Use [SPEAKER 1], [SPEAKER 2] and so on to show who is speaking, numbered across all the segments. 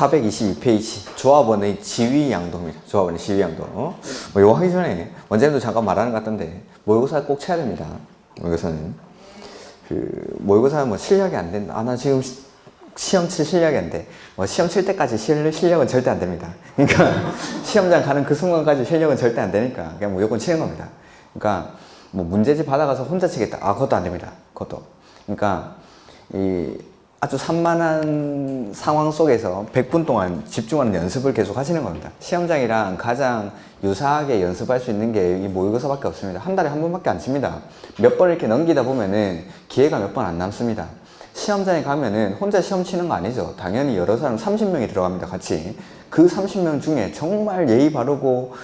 [SPEAKER 1] 422페이지 조합원의 지위 양도입니다. 조합원의 지위 양도. 뭐 이거 하기 전에 원장님도 잠깐 말하는 것 같던데 모의고사 꼭 쳐야 됩니다. 모의고사는 모의고사는 뭐 실력이 안 된다. 아, 나 지금 시험 칠 실력이 안 돼. 뭐 시험 칠 때까지 실력은 절대 안 됩니다. 그러니까 시험장 가는 그 순간까지 실력은 절대 안 되니까 그냥 무조건 치는 겁니다. 그러니까 뭐 문제집 받아가서 혼자 치겠다. 아, 그것도 안 됩니다. 그것도. 그러니까 이 아주 산만한 상황 속에서 100분 동안 집중하는 연습을 계속 하시는 겁니다. 시험장이랑 가장 유사하게 연습할 수 있는 게 이 모의고사밖에 없습니다. 한 달에 한 번밖에 안 칩니다. 몇 번 이렇게 넘기다 보면은 기회가 몇 번 안 남습니다. 시험장에 가면은 혼자 시험 치는 거 아니죠. 당연히 여러 사람 30명이 들어갑니다. 같이. 그 30명 중에 정말 예의 바르고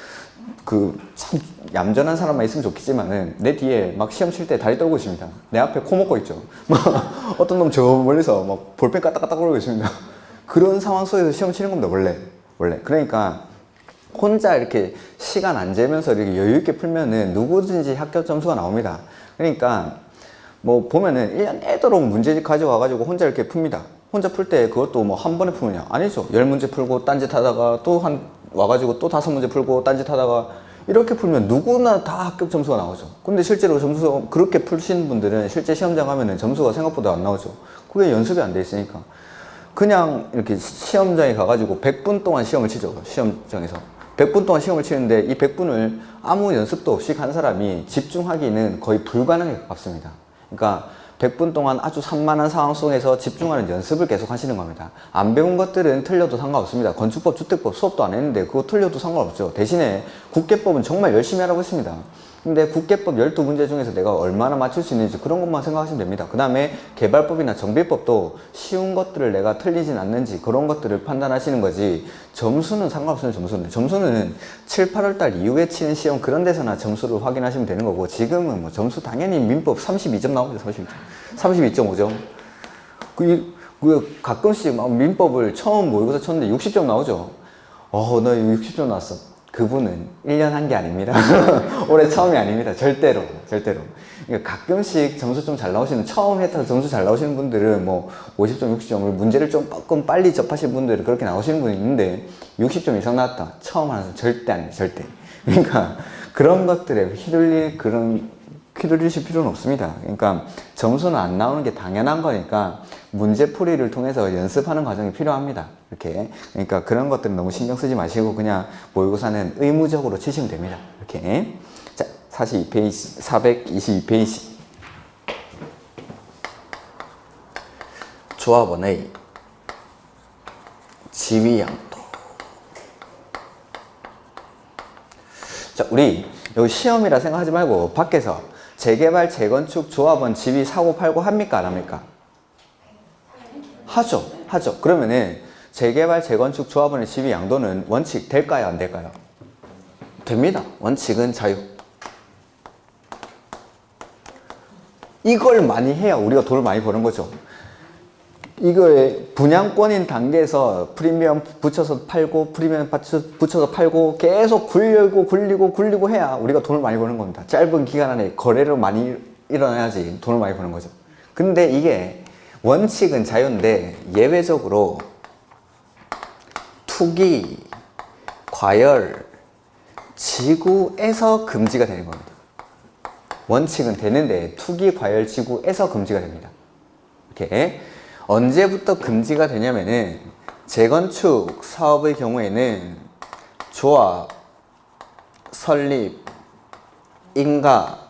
[SPEAKER 1] 참 얌전한 사람만 있으면 좋겠지만은 내 뒤에 막 시험 칠 때 다리 떨고 있습니다. 내 앞에 코 먹고 있죠. 어떤 놈 저 멀리서 막 볼펜 까딱까딱 거리고 있습니다. 그런 상황 속에서 시험 치는 겁니다. 원래. 그러니까 혼자 이렇게 시간 안 재면서 이렇게 여유 있게 풀면은 누구든지 합격 점수가 나옵니다. 그러니까 뭐 보면은 1년 내도록 문제집 가져와가지고 혼자 이렇게 풉니다. 혼자 풀 때 그것도 뭐 한 번에 푸느냐? 아니죠. 10문제 풀고 딴짓 하다가 또 와가지고 또 5문제 풀고 딴짓 하다가 이렇게 풀면 누구나 다 합격 점수가 나오죠. 근데 실제로 점수가 그렇게 풀시는 분들은 실제 시험장 가면은 점수가 생각보다 안 나오죠. 그게 연습이 안 돼 있으니까. 그냥 이렇게 시험장에 가가지고 100분 동안 시험을 치죠. 시험장에서. 100분 동안 시험을 치는데 이 100분을 아무 연습도 없이 간 사람이 집중하기는 거의 불가능에 가깝습니다. 그러니까 100분 동안 아주 산만한 상황 속에서 집중하는 연습을 계속 하시는 겁니다. 안 배운 것들은 틀려도 상관없습니다. 건축법, 주택법 수업도 안 했는데 그거 틀려도 상관없죠. 대신에 국계법은 정말 열심히 하라고 했습니다. 근데 국계법 12문제 중에서 내가 얼마나 맞출 수 있는지 그런 것만 생각하시면 됩니다. 그 다음에 개발법이나 정비법도 쉬운 것들을 내가 틀리진 않는지 그런 것들을 판단하시는 거지 점수는 상관없어요. 점수는 7, 8월 달 이후에 치는 시험 그런 데서나 점수를 확인하시면 되는 거고 지금은 뭐 점수 당연히 민법 32점 나오죠. 32.5점. 가끔씩 민법을 처음 모의고사 쳤는데 60점 나오죠. 너 60점 나왔어. 그분은 1년 한 게 아닙니다. 올해 처음이 아닙니다. 절대로. 그러니까 가끔씩 점수 좀 잘 나오시는, 처음 했다가 점수 잘 나오시는 분들은 뭐 50점, 60점을 문제를 조금 빨리 접하신 분들은 그렇게 나오시는 분이 있는데 60점 이상 나왔다. 처음 하는 사람 절대 아니에요. 절대. 그러니까 그런 것들에 휘둘리실 필요는 없습니다. 그러니까 점수는 안 나오는 게 당연한 거니까 문제풀이를 통해서 연습하는 과정이 필요합니다. 이렇게. 그러니까 그런 것들은 너무 신경 쓰지 마시고 그냥 모의고사는 의무적으로 치시면 됩니다. 이렇게. 자, 42페이지, 422페이지. 조합원의 지위양도. 자, 우리 여기 시험이라 생각하지 말고 밖에서 재개발, 재건축, 조합원, 지위, 사고, 팔고 합니까? 안 합니까? 하죠. 그러면은 재개발, 재건축, 조합원의 지위 양도는 원칙 될까요? 안 될까요? 됩니다. 원칙은 자유. 이걸 많이 해야 우리가 돈을 많이 버는 거죠. 이거에 분양권인 단계에서 프리미엄 붙여서 팔고 프리미엄 붙여서 팔고 계속 굴리고 해야 우리가 돈을 많이 버는 겁니다. 짧은 기간 안에 거래를 많이 일어나야지 돈을 많이 버는 거죠. 근데 이게 원칙은 자유인데 예외적으로 투기, 과열, 지구에서 금지가 되는 겁니다. 원칙은 되는데 투기, 과열, 지구에서 금지가 됩니다. 이렇게. 언제부터 금지가 되냐면은 재건축 사업의 경우에는 조합, 설립, 인가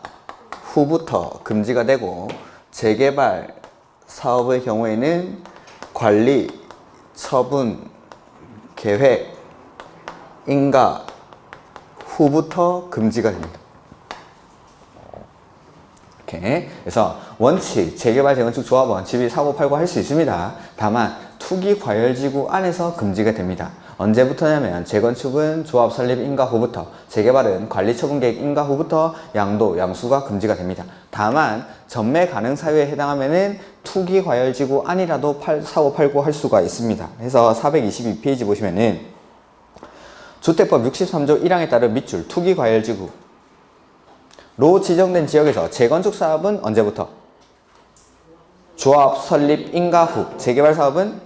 [SPEAKER 1] 후부터 금지가 되고 재개발 사업의 경우에는 관리, 처분, 계획, 인가 후부터 금지가 됩니다. 이렇게. 그래서 원칙, 재개발, 재건축, 조합원, 지위, 사고, 팔고 할 수 있습니다. 다만 투기, 과열지구 안에서 금지가 됩니다. 언제부터냐면 재건축은 조합, 설립, 인가 후부터, 재개발은 관리, 처분, 계획, 인가 후부터 양도, 양수가 금지가 됩니다. 다만 전매 가능 사유에 해당하면은 투기, 과열지구 안이라도 사고, 팔고 할 수가 있습니다. 그래서 422페이지 보시면은 주택법 63조 1항에 따른 밑줄, 투기, 과열지구 로 지정된 지역에서 재건축 사업은 언제부터? 조합, 설립, 인가 후. 재개발 사업은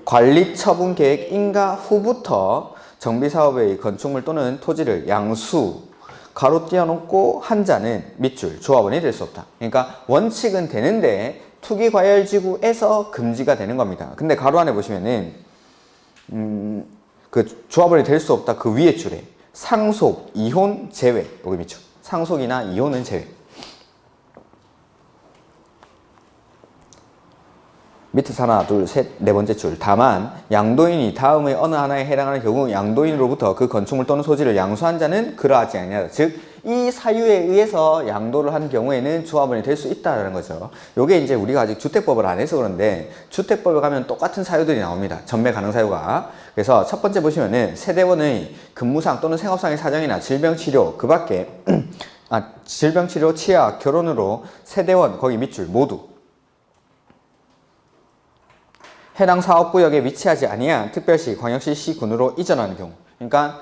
[SPEAKER 1] 관리 처분 계획 인가 후부터 정비사업의 건축물 또는 토지를 양수, 가로 띄워놓고 한자는 밑줄, 조합원이 될 수 없다. 그러니까 원칙은 되는데 투기과열지구에서 금지가 되는 겁니다. 근데 가로 안에 보시면은 그 조합원이 될 수 없다 그 위에 줄에 상속, 이혼, 제외 여기 밑줄. 상속이나 이혼은 제외. 밑에서 하나, 둘, 셋, 네 번째 줄. 다만 양도인이 다음의 어느 하나에 해당하는 경우 양도인으로부터 그 건축물 또는 소지를 양수한 자는 그러하지 아니하다. 즉, 이 사유에 의해서 양도를 한 경우에는 조합원이 될 수 있다는 거죠. 요게 이제 우리가 아직 주택법을 안 해서 그런데 주택법에 가면 똑같은 사유들이 나옵니다. 전매 가능 사유가. 그래서 첫 번째 보시면은 세대원의 근무상 또는 생업상의 사정이나 질병치료 그 밖에 질병치료, 치아, 결혼으로 세대원 거기 밑줄 모두 해당 사업구역에 위치하지 아니한 특별시, 광역시, 시군으로 이전하는 경우. 그러니까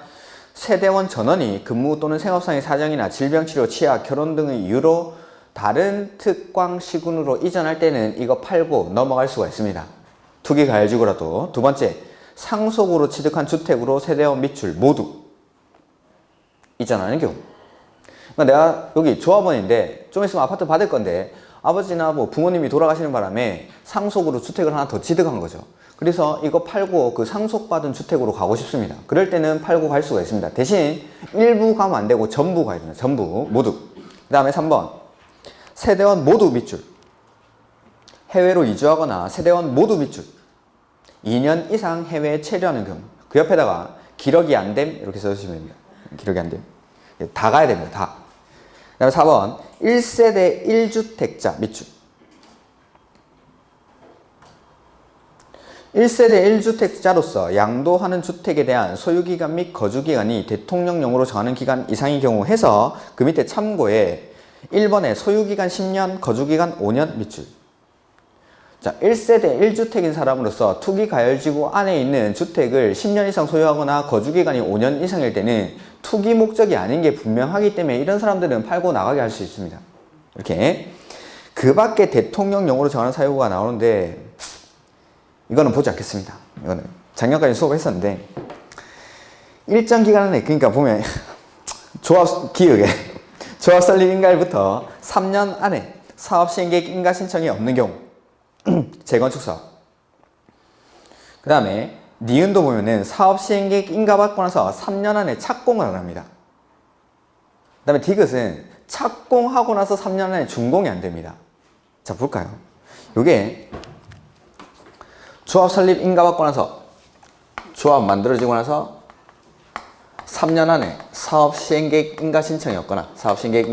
[SPEAKER 1] 세대원 전원이 근무 또는 생업상의 사정이나 질병치료, 치아, 결혼 등의 이유로 다른 특광 시군으로 이전할 때는 이거 팔고 넘어갈 수가 있습니다. 투기가열지구라도. 두 번째, 상속으로 취득한 주택으로 세대원 밑줄 모두 이전하는 경우. 그러니까 내가 여기 조합원인데 좀 있으면 아파트 받을 건데 아버지나 뭐 부모님이 돌아가시는 바람에 상속으로 주택을 하나 더 취득한 거죠. 그래서 이거 팔고 그 상속받은 주택으로 가고 싶습니다. 그럴 때는 팔고 갈 수가 있습니다. 대신 일부 가면 안 되고 전부 가야 됩니다. 전부 모두. 그 다음에 3번 세대원 모두 밑줄. 해외로 이주하거나 세대원 모두 밑줄. 2년 이상 해외에 체류하는 경우. 그 옆에다가 기록이 안 됨 이렇게 써주시면 됩니다. 기록이 안 됨. 다 가야 됩니다. 다. 그 다음에 4번 1세대 1주택자 밑줄. 1세대 1주택자로서 양도하는 주택에 대한 소유기간 및 거주기간이 대통령령으로 정하는 기간 이상의 경우 해서 그 밑에 참고에 1번에 소유기간 10년, 거주기간 5년 밑줄. 자, 1세대 1주택인 사람으로서 투기가열지구 안에 있는 주택을 10년 이상 소유하거나 거주기간이 5년 이상일 때는 투기 목적이 아닌 게 분명하기 때문에 이런 사람들은 팔고 나가게 할 수 있습니다. 이렇게. 그 밖에 대통령령으로 정하는 사유가 나오는데 이거는 보지 않겠습니다. 이거는 작년까지 수업했었는데 일정 기간 안에 그러니까 보면 조합 기획에 조합 설립 인가일부터 3년 안에 사업 시행계획 인가 신청이 없는 경우 재건축 사업. 그 다음에 니은도 보면은 사업 시행계획 인가받고 나서 3년 안에 착공을 안 합니다. 그 다음에 디귿은 착공하고 나서 3년 안에 준공이 안 됩니다. 자, 볼까요? 요게 조합 설립 인가받고 나서 조합 만들어지고 나서 3년 안에 사업 시행계획 인가 신청이 없거나 사업 시행계획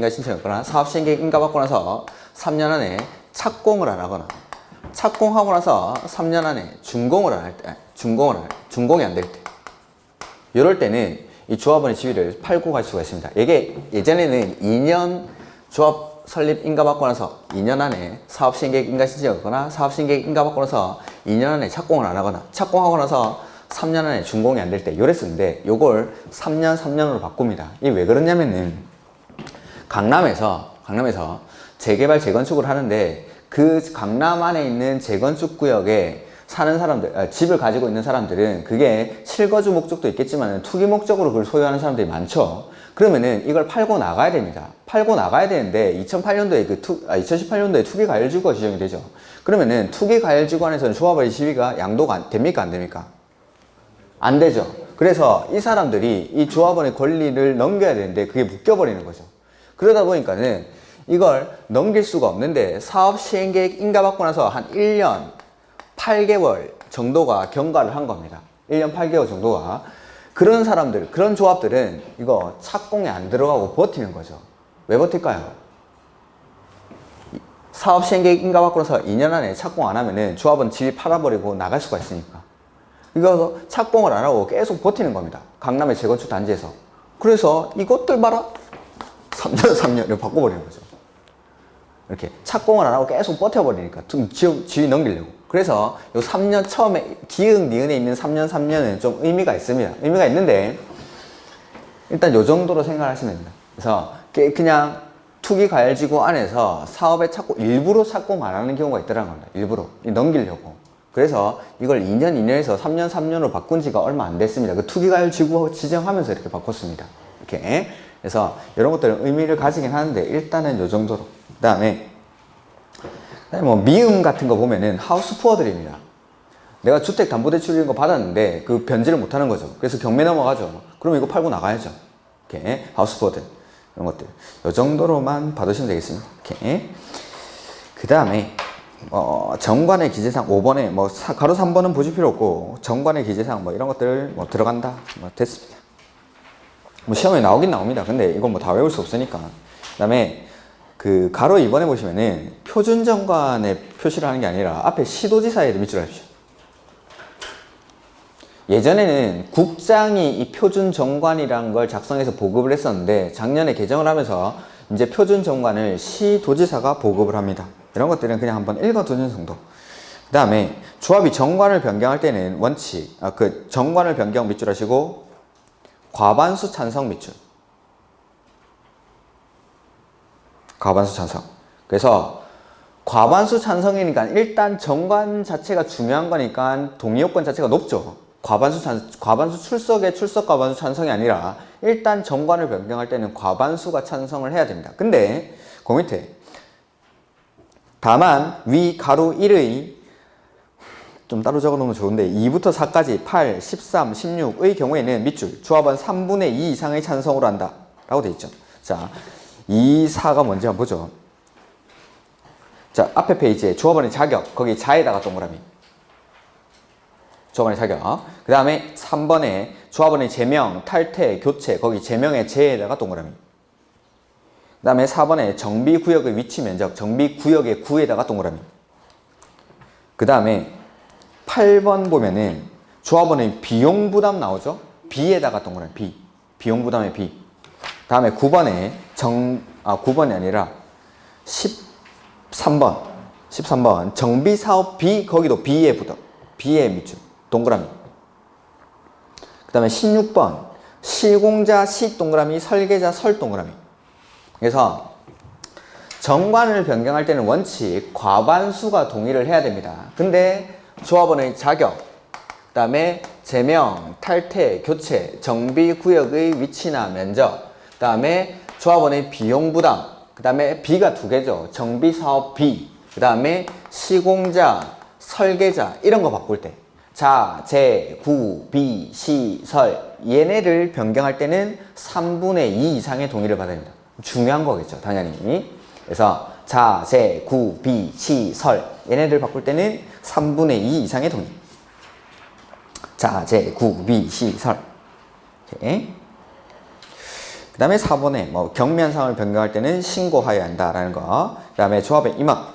[SPEAKER 1] 인가받고 나서 3년 안에 착공을 안 하거나 착공하고 나서 3년 안에 준공을 안 할 때, 준공이 안 될 때, 이럴 때는 이 조합원의 지위를 팔고 갈 수가 있습니다. 이게 예전에는 2년 조합 설립 인가받고 나서 2년 안에 사업 시행계획 인가 신청이 없거나 사업 시행계획 인가받고 나서 2년 안에 착공을 안 하거나 착공하고 나서 3년 안에 준공이 안 될 때 요랬었는데 요걸 3년 3년으로 바꿉니다. 이게 왜 그러냐면은 강남에서 재개발 재건축을 하는데 그 강남 안에 있는 재건축 구역에 사는 사람들, 집을 가지고 있는 사람들은 그게 실거주 목적도 있겠지만 투기 목적으로 그걸 소유하는 사람들이 많죠. 그러면은 이걸 팔고 나가야 됩니다. 팔고 나가야 되는데 2018년도에 2018년도에 투기가열지구가 지정이 되죠. 그러면은 투기가열지구 안에서는 조합원의 지위가 양도가 됩니까? 안 됩니까? 안 되죠. 그래서 이 사람들이 이 조합원의 권리를 넘겨야 되는데 그게 묶여버리는 거죠. 그러다 보니까는 이걸 넘길 수가 없는데 사업 시행계획 인가받고 나서 한 1년 8개월 정도가 경과를 한 겁니다. 1년 8개월 정도가. 그런 사람들, 그런 조합들은 이거 착공에 안 들어가고 버티는 거죠. 왜 버틸까요? 사업 시행계획 인가받고 나서 2년 안에 착공 안 하면은 조합은 지위 팔아버리고 나갈 수가 있으니까. 이거 착공을 안 하고 계속 버티는 겁니다. 강남의 재건축 단지에서. 그래서 이것들 봐라. 3년을 바꿔버리는 거죠. 이렇게 착공을 안 하고 계속 버텨버리니까 지위 넘기려고. 그래서 요 3년 처음에 기흥 니은에 있는 3년은 좀 의미가 있습니다. 의미가 있는데 일단 요 정도로 생각하시면 됩니다. 그래서 그냥 투기가열지구 안에서 사업에 일부러 착공 안 하는 경우가 있더라는 겁니다. 일부러 넘기려고. 그래서 이걸 2년, 2년에서 3년, 3년으로 바꾼 지가 얼마 안 됐습니다. 그 투기가율 지구 지정하면서 이렇게 바꿨습니다. 이렇게. 그래서 이런 것들은 의미를 가지긴 하는데 일단은 이 정도로. 그 다음에 뭐 미음 같은 거 보면은 하우스 푸어들입니다. 내가 주택담보대출 이런 거 받았는데 그 변제를 못하는 거죠. 그래서 경매 넘어가죠. 그럼 이거 팔고 나가야죠. 이렇게 하우스 푸어들 이런 것들 이 정도로만 받으시면 되겠습니다. 이렇게. 그 다음에 정관의 기재상 5번에 뭐 가로 3번은 보실 필요 없고 정관의 기재상 뭐 이런 것들 뭐 들어간다 뭐 됐습니다. 뭐 시험에 나오긴 나옵니다. 근데 이건 뭐 다 외울 수 없으니까. 그 다음에 그 가로 2번에 보시면은 표준 정관에 표시를 하는 게 아니라 앞에 시도지사에 밑줄 하십시오. 예전에는 국장이 이 표준 정관이라는 걸 작성해서 보급을 했었는데 작년에 개정을 하면서 이제 표준 정관을 시도지사가 보급을 합니다. 이런 것들은 그냥 한번 읽어두는 정도. 그 다음에 조합이 정관을 변경할 때는 원칙, 그 정관을 변경 밑줄 하시고 과반수 찬성 밑줄. 과반수 찬성. 그래서 과반수 찬성이니까 일단 정관 자체가 중요한 거니까 동의요건 자체가 높죠. 과반수 출석의 출석 과반수 찬성이 아니라 일단 정관을 변경할 때는 과반수가 찬성을 해야 됩니다. 근데 그 밑에 다만 위 가로 1의 좀 따로 적어 놓으면 좋은데 2부터 4까지 8, 13, 16의 경우에는 밑줄 조합원 3분의 2 이상의 찬성으로 한다 라고 되어 있죠. 자, 2, 4가 뭔지 한번 보죠. 자, 앞에 페이지에 조합원의 자격 거기 자에다가 동그라미 조합원의 자격. 그 다음에 3번에 조합원의 제명, 탈퇴, 교체 거기 제명의 제에다가 동그라미. 그 다음에 4번에 정비구역의 위치 면적 정비구역의 구에다가 동그라미. 그 다음에 8번 보면은 조합원의 비용부담 나오죠? B에다가 동그라미. B. 비용부담의 B. 다음에 9번에 9번이 아니라 13번 정비사업 B 거기도 B에 부담. B에 밑줄. 동그라미. 그 다음에 16번 실공자 시 동그라미 설계자 설 동그라미. 그래서 정관을 변경할 때는 원칙 과반수가 동의를 해야 됩니다. 근데 조합원의 자격, 그 다음에 제명, 탈퇴, 교체, 정비구역의 위치나 면적, 그 다음에 조합원의 비용부담, 그 다음에 B가 두 개죠. 정비사업 B, 그 다음에 시공자, 설계자 이런 거 바꿀 때 자, 제, 구, 비, 시, 설 얘네를 변경할 때는 3분의 2 이상의 동의를 받아야 됩니다. 중요한 거겠죠. 당연히. 그래서 자, 제, 구, 비, 시, 설 얘네들 바꿀 때는 3분의 2 이상의 동의. 자, 제, 구, 비, 시, 설. 오케이. 그 다음에 4번에 뭐 경미한상을 변경할 때는 신고하여야 한다라는 거. 그 다음에 조합의 임원.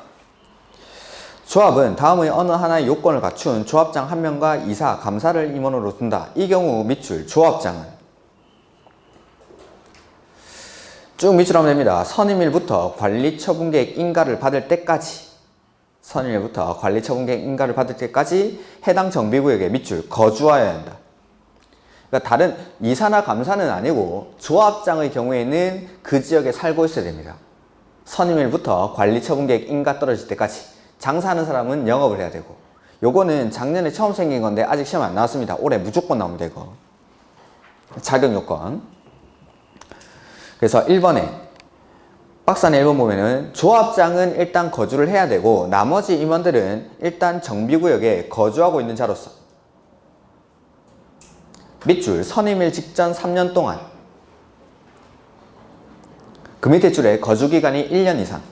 [SPEAKER 1] 조합은 다음의 어느 하나의 요건을 갖춘 조합장 1명과 이사, 감사를 임원으로 둔다. 이 경우 밑줄 조합장은 쭉 밑줄하면 됩니다. 선임일부터 관리처분계획 인가를 받을 때까지 선임일부터 관리처분계획 인가를 받을 때까지 해당 정비구역에 밑줄 거주하여야 한다. 그러니까 다른 이사나 감사는 아니고 조합장의 경우에는 그 지역에 살고 있어야 됩니다. 선임일부터 관리처분계획 인가 떨어질 때까지. 장사하는 사람은 영업을 해야 되고 요거는 작년에 처음 생긴 건데 아직 시험 안 나왔습니다. 올해 무조건 나옵니다. 이거 자격요건. 그래서 1번에 박스 안에 1번 보면은 조합장은 일단 거주를 해야 되고 나머지 임원들은 일단 정비구역에 거주하고 있는 자로서 밑줄 선임일 직전 3년 동안 그 밑에 줄에 거주기간이 1년 이상.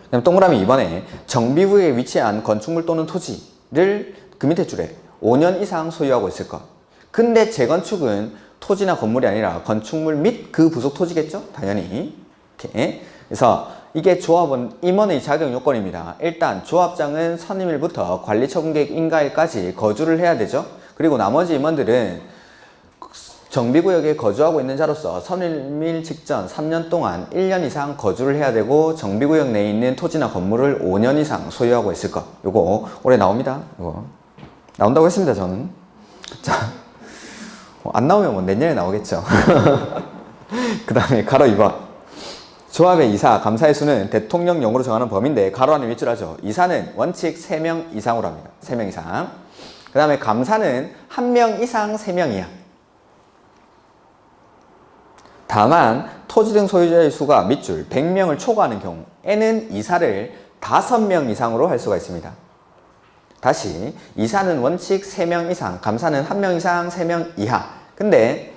[SPEAKER 1] 그다음 동그라미 2번에 정비구역에 위치한 건축물 또는 토지를 그 밑에 줄에 5년 이상 소유하고 있을 것. 근데 재건축은 토지나 건물이 아니라 건축물 및 그 부속 토지겠죠? 당연히. 이렇게. 그래서 이게 조합원 임원의 자격 요건입니다. 일단 조합장은 선임일부터 관리처분계획 인가일까지 거주를 해야 되죠. 그리고 나머지 임원들은 정비구역에 거주하고 있는 자로서 선임일 직전 3년 동안 1년 이상 거주를 해야 되고 정비구역 내에 있는 토지나 건물을 5년 이상 소유하고 있을 것. 요거 올해 나옵니다. 이거 나온다고 했습니다. 저는. 자, 안 나오면 뭐 내년에 나오겠죠. 그 다음에 가로 2번 조합의 이사, 감사의 수는 대통령령으로 정하는 범위인데 가로 안에 밑줄 하죠. 이사는 원칙 3명 이상으로 합니다. 3명 이상. 그 다음에 감사는 1명 이상 3명이야. 다만 토지 등 소유자의 수가 밑줄 100명을 초과하는 경우에는 이사를 5명 이상으로 할 수가 있습니다. 다시 이사는 원칙 3명 이상, 감사는 1명 이상 3명 이하. 근데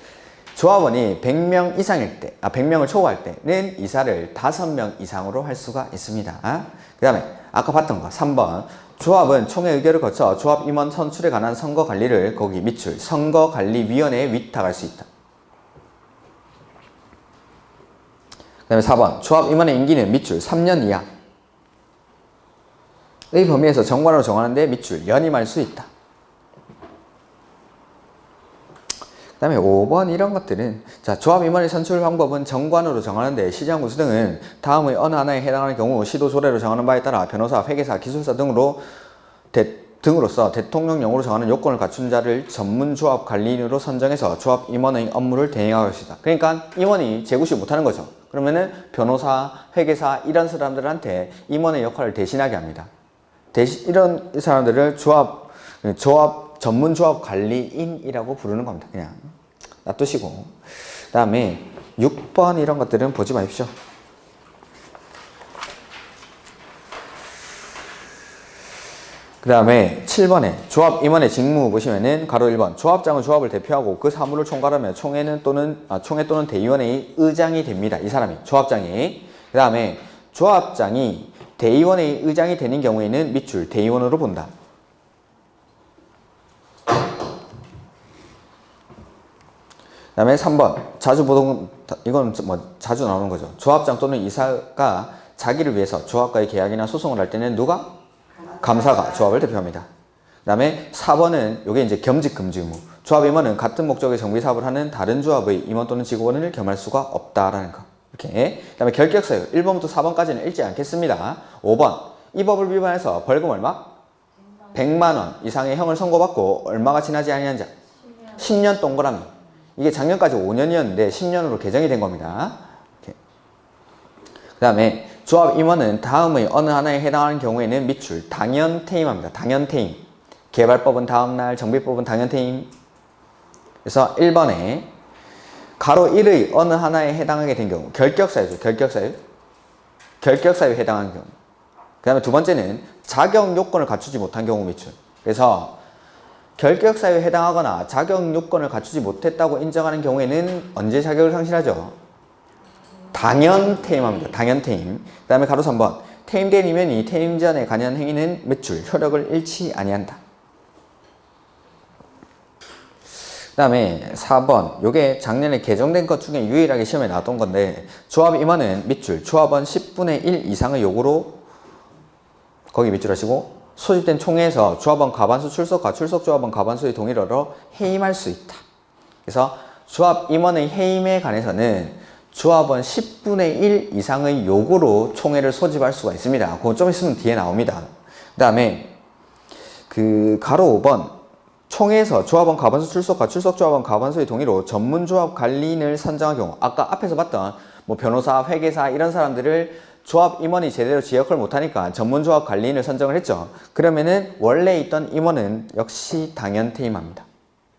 [SPEAKER 1] 조합원이 100명 이상일 때, 100명을 초과할 때는 이사를 5명 이상으로 할 수가 있습니다. 그 다음에 아까 봤던 거 3번 조합은 총회 의결을 거쳐 조합 임원 선출에 관한 선거 관리를 거기 밑줄 선거관리위원회에 위탁할 수 있다. 그 다음에 4번 조합 임원의 임기는 밑줄 3년 이하 의 범위에서 정관으로 정하는데 밑줄 연임할 수 있다. 그 다음에 5번 이런 것들은 자 조합 임원의 선출 방법은 정관으로 정하는데 시장 구수 등은 다음의 어느 하나에 해당하는 경우 시도 조례로 정하는 바에 따라 변호사, 회계사, 기술사 등으로서 대통령령으로 정하는 요건을 갖춘 자를 전문 조합 관리인으로 선정해서 조합 임원의 업무를 대행할 것이다. 그러니까 임원이 재구시 못하는 거죠. 그러면은 변호사, 회계사 이런 사람들한테 임원의 역할을 대신하게 합니다. 이런 사람들을 전문 조합 관리인이라고 부르는 겁니다. 그냥 놔두시고. 그 다음에 6번 이런 것들은 보지 마십시오. 그 다음에 7번에 조합 임원의 직무 보시면은 가로 1번 조합장은 조합을 대표하고 그 사무를 총괄하며 총회 또는 대의원의 의장이 됩니다. 이 사람이 조합장이. 그 다음에 조합장이 대의원의 의장이 되는 경우에는 밑줄 대의원으로 본다. 그 다음에 3번 이건 뭐 자주 나오는 거죠. 조합장 또는 이사가 자기를 위해서 조합과의 계약이나 소송을 할 때는 누가? 감사가 조합을 대표합니다. 그 다음에 4번은 이게 이제 겸직 금지 의무. 조합 임원은 같은 목적의 정비 사업을 하는 다른 조합의 임원 또는 직원을 겸할 수가 없다라는 거. 이렇게. 그 다음에 결격사유 1번부터 4번까지는 읽지 않겠습니다. 5번 이 법을 위반해서 벌금 얼마? 100만 원 이상의 형을 선고받고 얼마가 지나지 아니한 자? 10년 동그라미. 이게 작년까지 5년이었는데 10년으로 개정이 된 겁니다. 그 다음에 조합 임원은 다음의 어느 하나에 해당하는 경우에는 밑줄 당연퇴임합니다. 당연퇴임. 개발법은 다음날, 정비법은 당연퇴임. 그래서 1번에 가로 1의 어느 하나에 해당하게 된 경우 결격사유죠. 결격사유에 해당하는 경우. 그 다음에 두 번째는 자격 요건을 갖추지 못한 경우 밑줄. 그래서 결격사유에 해당하거나 자격 요건을 갖추지 못했다고 인정하는 경우에는 언제 자격을 상실하죠? 당연퇴임합니다. 당연퇴임. 그 다음에 가로 3번 퇴임된 임원이 퇴임 전에 관여한 행위는 밑줄 효력을 잃지 아니한다. 그 다음에 4번 요게 작년에 개정된 것 중에 유일하게 시험에 나왔던 건데 조합 임원은 밑줄 조합원 10분의 1 이상의 요구로 거기 밑줄 하시고 소집된 총회에서 조합원 과반수 출석과 출석 조합원 과반수의 동의로 해임할 수 있다. 그래서 조합 임원의 해임에 관해서는 조합원 10분의 1 이상의 요구로 총회를 소집할 수가 있습니다. 그건 좀 있으면 뒤에 나옵니다. 그 다음에 가로 5번 총회에서 조합원 과반수 출석과 출석 조합원 과반수의 동의로 전문 조합 관리인을 선정한 경우 아까 앞에서 봤던 뭐 변호사, 회계사 이런 사람들을 조합 임원이 제대로 지 역할을 못하니까 전문 조합 관리인을 선정을 했죠. 그러면은 원래 있던 임원은 역시 당연퇴임합니다.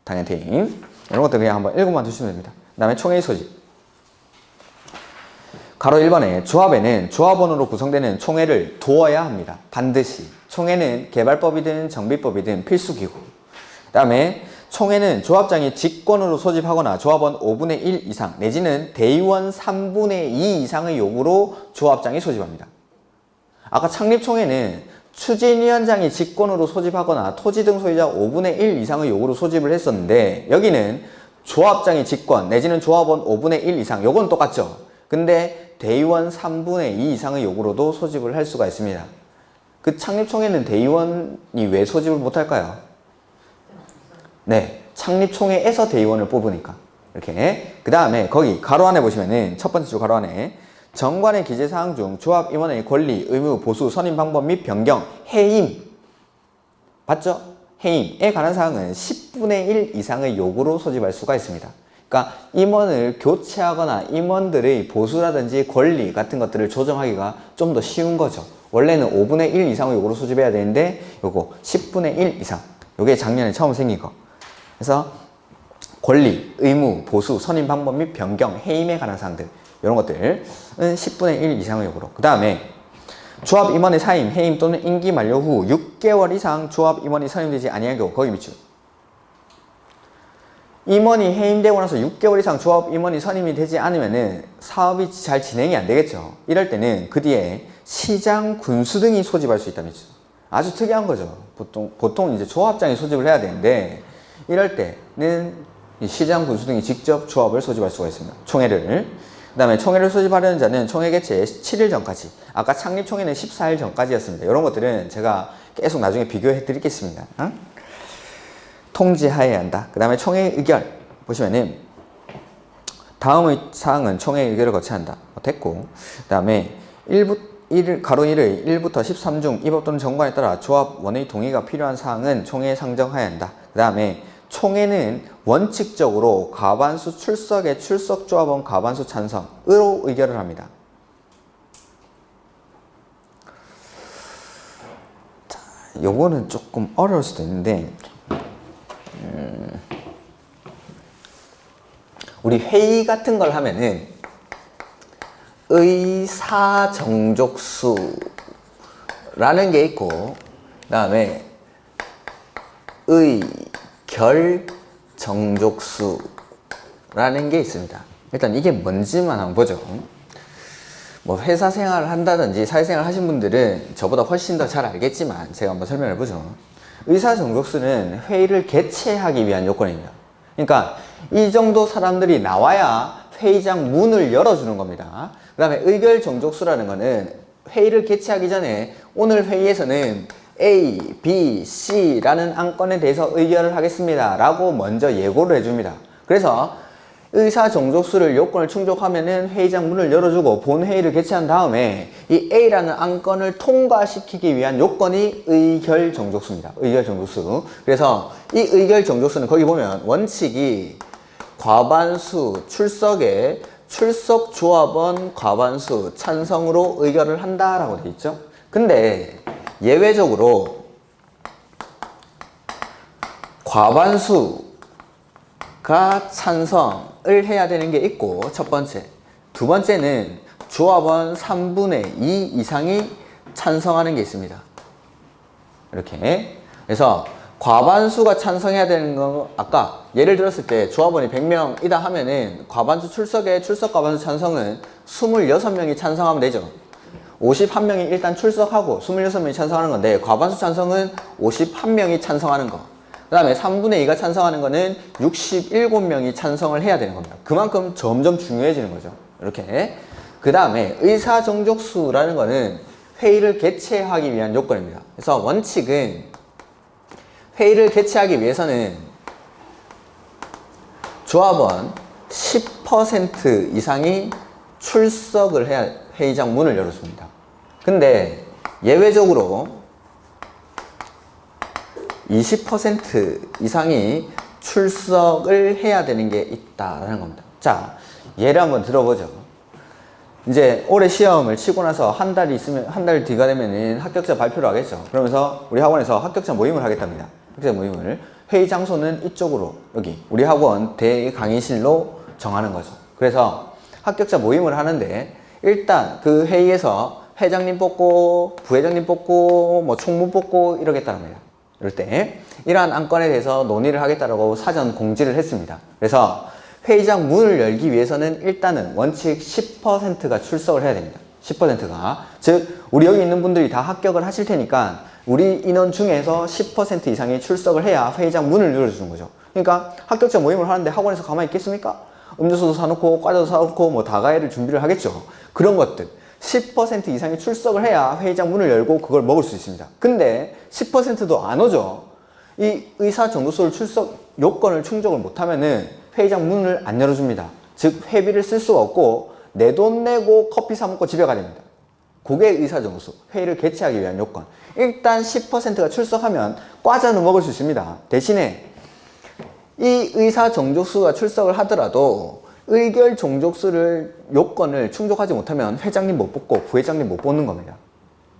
[SPEAKER 1] 당연퇴임. 이런 것들 그냥 한번 읽어만 두시면 됩니다. 그 다음에 총회의 소집. 가로 1번에 조합에는 조합원으로 구성되는 총회를 두어야 합니다. 반드시. 총회는 개발법이든 정비법이든 필수기구. 그 다음에 총회는 조합장이 직권으로 소집하거나 조합원 5분의 1 이상 내지는 대의원 3분의 2 이상의 요구로 조합장이 소집합니다. 아까 창립총회는 추진위원장이 직권으로 소집하거나 토지 등 소유자 5분의 1 이상의 요구로 소집을 했었는데 여기는 조합장이 직권 내지는 조합원 5분의 1 이상 요건 똑같죠. 근데 대의원 3분의 2 이상의 요구로도 소집을 할 수가 있습니다. 그 창립총회는 대의원이 왜 소집을 못할까요? 네, 창립총회에서 대의원을 뽑으니까. 이렇게. 그 다음에 거기 가로 안에 보시면은 첫 번째 줄 가로 안에 정관의 기재사항 중 조합 임원의 권리, 의무, 보수, 선임 방법 및 변경, 해임. 봤죠? 해임에 관한 사항은 10분의 1 이상의 요구로 소집할 수가 있습니다. 그러니까 임원을 교체하거나 임원들의 보수라든지 권리 같은 것들을 조정하기가 좀 더 쉬운 거죠. 원래는 5분의 1 이상을 요거로 수집해야 되는데 요거 10분의 1 이상, 요게 작년에 처음 생긴 거. 그래서 권리, 의무, 보수, 선임 방법 및 변경, 해임에 관한 사항들, 이런 것들은 10분의 1 이상을 요구로. 그 다음에 조합 임원의 사임, 해임 또는 임기 만료 후 6개월 이상 조합 임원이 선임되지 아니한 경우 거기 밑줄. 임원이 해임되고 나서 6개월 이상 조합 임원이 선임이 되지 않으면은 사업이 잘 진행이 안 되겠죠. 이럴 때는 그 뒤에 시장, 군수 등이 소집할 수 있다는 거죠. 아주 특이한 거죠. 보통 이제 조합장이 소집을 해야 되는데 이럴 때는 이 시장, 군수 등이 직접 조합을 소집할 수가 있습니다. 총회를. 그 다음에 총회를 소집하려는 자는 총회 개최 7일 전까지, 아까 창립 총회는 14일 전까지였습니다. 이런 것들은 제가 계속 나중에 비교해 드리겠습니다. 통지하여야 한다. 그 다음에 총회 의결 보시면은 다음의 사항은 총회 의결을 거쳐야 한다. 됐고, 그 다음에 가로 1의 1부터 13 중 이 법 또는 정관에 따라 조합원의 동의가 필요한 사항은 총회에 상정하여야 한다. 그 다음에 총회는 원칙적으로 과반수 출석의 출석조합원 과반수 찬성으로 의결을 합니다. 자, 요거는 조금 어려울 수도 있는데 우리 회의 같은 걸 하면은 의사정족수라는 게 있고, 그 다음에 의결정족수라는 게 있습니다. 일단 이게 뭔지만 한번 보죠. 뭐 회사 생활을 한다든지 사회생활 하신 분들은 저보다 훨씬 더 잘 알겠지만 제가 한번 설명해 보죠. 의사정족수는 회의를 개최하기 위한 요건입니다. 그러니까 이 정도 사람들이 나와야 회의장 문을 열어주는 겁니다. 그 다음에 의결정족수라는 거는 회의를 개최하기 전에 오늘 회의에서는 A, B, C라는 안건에 대해서 의결을 하겠습니다 라고 먼저 예고를 해줍니다. 그래서 의사정족수를 요건을 충족하면은 회의장 문을 열어주고 본회의를 개최한 다음에 이 A라는 안건을 통과시키기 위한 요건이 의결정족수입니다. 의결정족수. 그래서 이 의결정족수는 거기 보면 원칙이 과반수 출석에 출석조합원 과반수 찬성으로 의결을 한다라고 되어 있죠. 근데 예외적으로 과반수가 찬성을 해야 되는 게 있고, 첫 번째. 두 번째는 조합원 3분의 2 이상이 찬성하는 게 있습니다. 이렇게. 그래서 과반수가 찬성해야 되는 거, 아까 예를 들었을 때 조합원이 100명이다 하면은 과반수 출석에 출석 과반수 찬성은 26명이 찬성하면 되죠. 51명이 일단 출석하고 26명이 찬성하는 건데, 과반수 찬성은 51명이 찬성하는 거. 그 다음에 3분의 2가 찬성하는 거는 67명이 찬성을 해야 되는 겁니다. 그만큼 점점 중요해지는 거죠. 이렇게. 그 다음에 의사정족수라는 거는 회의를 개최하기 위한 요건입니다. 그래서 원칙은 회의를 개최하기 위해서는 조합원 10% 이상이 출석을 해야 회의장 문을 열어줍니다. 근데 예외적으로 20% 이상이 출석을 해야 되는 게 있다라는 겁니다. 자, 예를 한번 들어보죠. 이제 올해 시험을 치고 나서 한 달 뒤가 되면은 합격자 발표를 하겠죠. 그러면서 우리 학원에서 합격자 모임을 하겠답니다. 합격자 모임을. 회의 장소는 이쪽으로, 여기 우리 학원 대강의실로 정하는 거죠. 그래서 합격자 모임을 하는데 일단 그 회의에서 회장님 뽑고 부회장님 뽑고 뭐 총무 뽑고 이러겠다는 거예요. 이럴 때 이러한 안건에 대해서 논의를 하겠다라고 사전 공지를 했습니다. 그래서 회의장 문을 열기 위해서는 일단은 원칙 10%가 출석을 해야 됩니다. 10%가. 즉 우리 여기 있는 분들이 다 합격을 하실 테니까 우리 인원 중에서 10% 이상이 출석을 해야 회의장 문을 열어주는 거죠. 그러니까 합격자 모임을 하는데 학원에서 가만히 있겠습니까? 음료수도 사놓고 과자도 사놓고 뭐 다과회를 준비를 하겠죠. 그런 것들 10% 이상이 출석을 해야 회의장 문을 열고 그걸 먹을 수 있습니다. 근데 10%도 안 오죠. 이 의사정족수를 출석 요건을 충족을 못하면은 회의장 문을 안 열어줍니다. 즉 회비를 쓸 수가 없고 내 돈 내고 커피 사 먹고 집에 가야 됩니다. 그게 의사정족수, 회의를 개최하기 위한 요건. 일단 10%가 출석하면 과자는 먹을 수 있습니다. 대신에 이 의사 정족수가 출석을 하더라도 의결 정족수를 요건을 충족하지 못하면 회장님 못 뽑고 부회장님 못 뽑는 겁니다.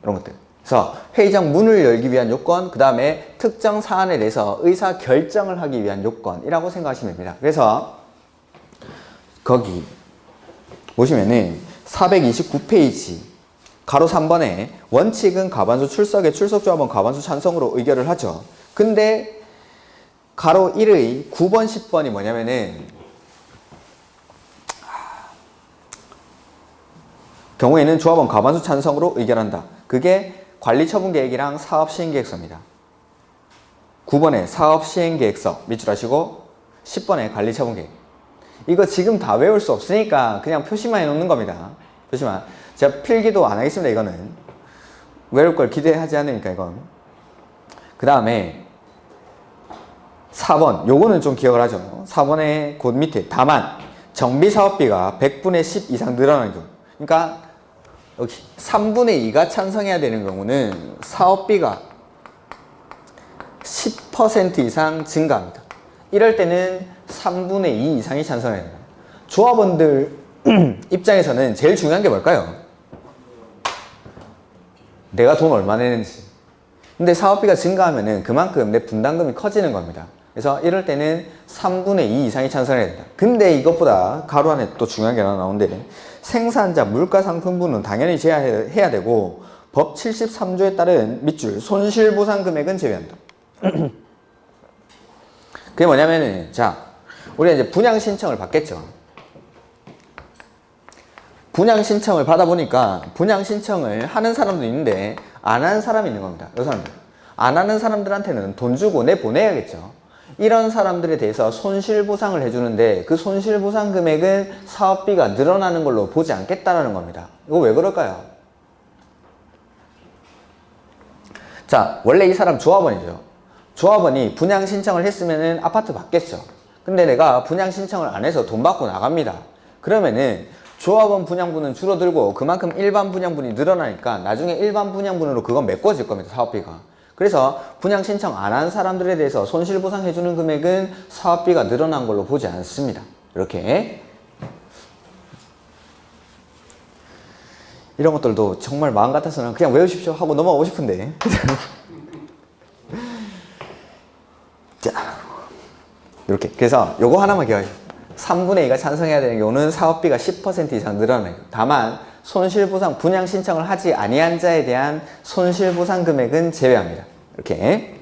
[SPEAKER 1] 이런 것들. 그래서 회의장 문을 열기 위한 요건, 그 다음에 특정 사안에 대해서 의사 결정을 하기 위한 요건이라고 생각하시면 됩니다. 그래서 거기 보시면은 429페이지 가로 3번에 원칙은 과반수 출석에 출석조합원 과반수 찬성으로 의결을 하죠. 근데 가로 1의 9번, 10번이 뭐냐면은 경우에는 조합원 과반수 찬성으로 의결한다. 그게 관리처분계획이랑 사업시행계획서입니다. 9번에 사업시행계획서 밑줄 하시고 10번에 관리처분계획. 이거 지금 다 외울 수 없으니까 그냥 표시만 해놓는 겁니다. 표시만. 제가 필기도 안 하겠습니다. 이거는 외울 걸 기대하지 않으니까 이건. 그 다음에 4번 요거는 좀 기억을 하죠. 4번의 곧 밑에 다만 정비사업비가 100분의 10 이상 늘어나는 경우, 그러니까 여기 3분의 2가 찬성해야 되는 경우는 사업비가 10% 이상 증가합니다. 이럴 때는 3분의 2 이상이 찬성해야 됩니다. 조합원들 입장에서는 제일 중요한 게 뭘까요? 내가 돈 얼마 내는지. 근데 사업비가 증가하면은 그만큼 내 분담금이 커지는 겁니다. 그래서 이럴 때는 3분의 2 이상이 찬성해야 된다. 근데 이것보다 가로 안에 또 중요한 게 하나 나오는데 생산자 물가상품분은 당연히 제외해야 되고 법 73조에 따른 밑줄 손실보상 금액은 제외한다. 그게 뭐냐면은 자 우리가 이제 분양 신청을 받겠죠. 분양 신청을 받아 보니까 분양 신청을 하는 사람도 있는데 안 하는 사람이 있는 겁니다. 이 사람들 안 하는 사람들한테는 돈 주고 내보내야겠죠. 이런 사람들에 대해서 손실보상을 해주는데 그 손실보상 금액은 사업비가 늘어나는 걸로 보지 않겠다라는 겁니다. 이거 왜 그럴까요? 자, 원래 이 사람 조합원이죠. 조합원이 분양 신청을 했으면은 아파트 받겠죠. 근데 내가 분양 신청을 안 해서 돈 받고 나갑니다. 그러면은 조합원 분양분은 줄어들고 그만큼 일반 분양분이 늘어나니까 나중에 일반 분양분으로 그건 메꿔질 겁니다. 사업비가. 그래서 분양 신청 안 한 사람들에 대해서 손실보상해주는 금액은 사업비가 늘어난 걸로 보지 않습니다. 이렇게 이런 것들도 정말 마음 같아서는 그냥 외우십시오 하고 넘어가고 싶은데 자 이렇게 그래서 요거 하나만 기억하세요. 3분의 2가 찬성해야 되는 경우는 사업비가 10% 이상 늘어나요. 다만 손실보상 분양 신청을 하지 아니한 자에 대한 손실보상 금액은 제외합니다. 이렇게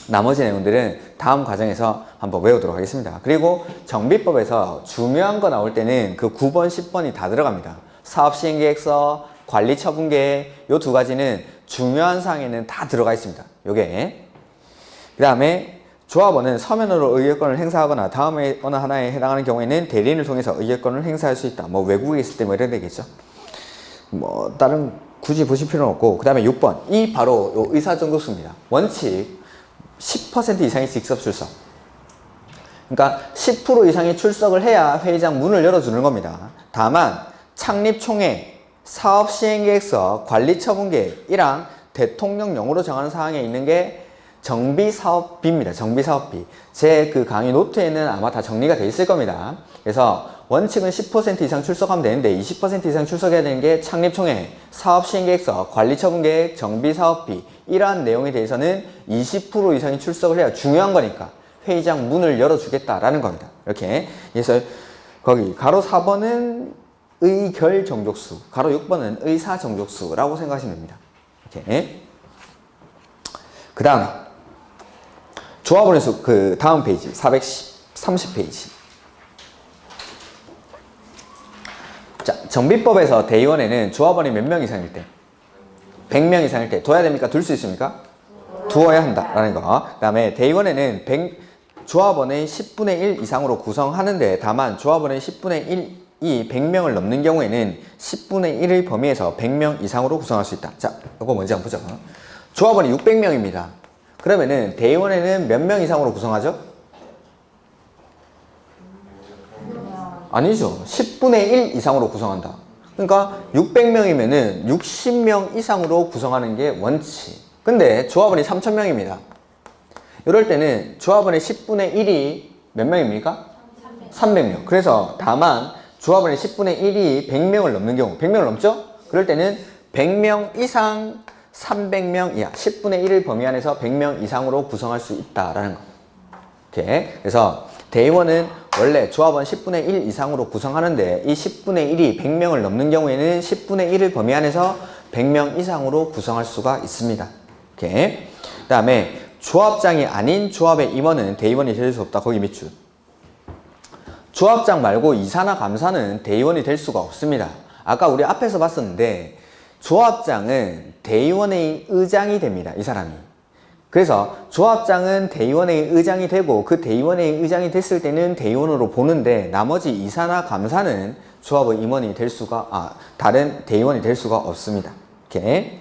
[SPEAKER 1] 나머지 내용들은 다음 과정에서 한번 외우도록 하겠습니다. 그리고 정비법에서 중요한 거 나올 때는 그 9번, 10번이 다 들어갑니다. 사업시행계획서, 관리처분계획 요 두 가지는 중요한 사항에는 다 들어가 있습니다. 요게 그 다음에 조합원은 서면으로 의결권을 행사하거나 다음에 어느 하나에 해당하는 경우에는 대리인을 통해서 의결권을 행사할 수 있다. 뭐 외국에 있을 때 뭐 이런 되겠죠. 뭐 다른 굳이 보실 필요는 없고 그 다음에 6번 이 바로 요 의사정족수입니다. 원칙 10% 이상의 직접 출석. 그러니까 10% 이상의 출석을 해야 회의장 문을 열어주는 겁니다. 다만 창립총회, 사업시행계획서, 관리처분계획이랑 대통령령으로 정하는 사항에 있는 게 정비사업비입니다. 정비사업비. 제 그 강의 노트에는 아마 다 정리가 돼 있을 겁니다. 그래서 원칙은 10% 이상 출석하면 되는데 20% 이상 출석해야 되는 게 창립총회, 사업시행계획서, 관리처분계획, 정비사업비 이러한 내용에 대해서는 20% 이상의 출석을 해야 중요한 거니까 회의장 문을 열어주겠다라는 겁니다. 이렇게. 그래서 거기 가로 4번은 의결정족수, 가로 6번은 의사정족수라고 생각하시면 됩니다. 이렇게. 그 다음에 조합원의 수, 그 다음 페이지 430페이지. 자, 정비법에서 대의원에는 조합원이 몇 명 이상일 때 100명 이상일 때 둬야 됩니까? 둘 수 있습니까? 두어야 한다라는 거. 그 다음에 대의원에는 조합원의 10분의 1 이상으로 구성하는데 다만 조합원의 10분의 1이 100명을 넘는 경우에는 10분의 1의 범위에서 100명 이상으로 구성할 수 있다. 자, 이거 먼저 한번 보자. 조합원이 600명입니다. 그러면은 대의원에는 몇 명 이상으로 구성하죠? 아니죠. 10분의 1 이상으로 구성한다. 그러니까 600명이면은 60명 이상으로 구성하는 게 원칙. 근데 조합원이 3000명입니다. 이럴 때는 조합원의 10분의 1이 몇 명입니까? 300명. 그래서 다만 조합원의 10분의 1이 100명을 넘는 경우, 100명을 넘죠? 그럴 때는 100명 이상 300명 이하, 10분의 1을 범위 안에서 100명 이상으로 구성할 수 있다라는 거. 오케이. 그래서 대의원은 원래 조합원 10분의 1 이상으로 구성하는데 이 10분의 1이 100명을 넘는 경우에는 10분의 1을 범위 안에서 100명 이상으로 구성할 수가 있습니다. 오케이. 그 다음에 조합장이 아닌 조합의 임원은 대의원이 될 수 없다. 거기 밑줄. 조합장 말고 이사나 감사는 대의원이 될 수가 없습니다. 아까 우리 앞에서 봤었는데 조합장은 대의원의 의장이 됩니다. 이 사람이. 그래서 조합장은 대의원의 의장이 되고 그 대의원의 의장이 됐을 때는 대의원으로 보는데 나머지 이사나 감사는 조합의 임원이 될 수가 다른 대의원이 될 수가 없습니다. 이렇게.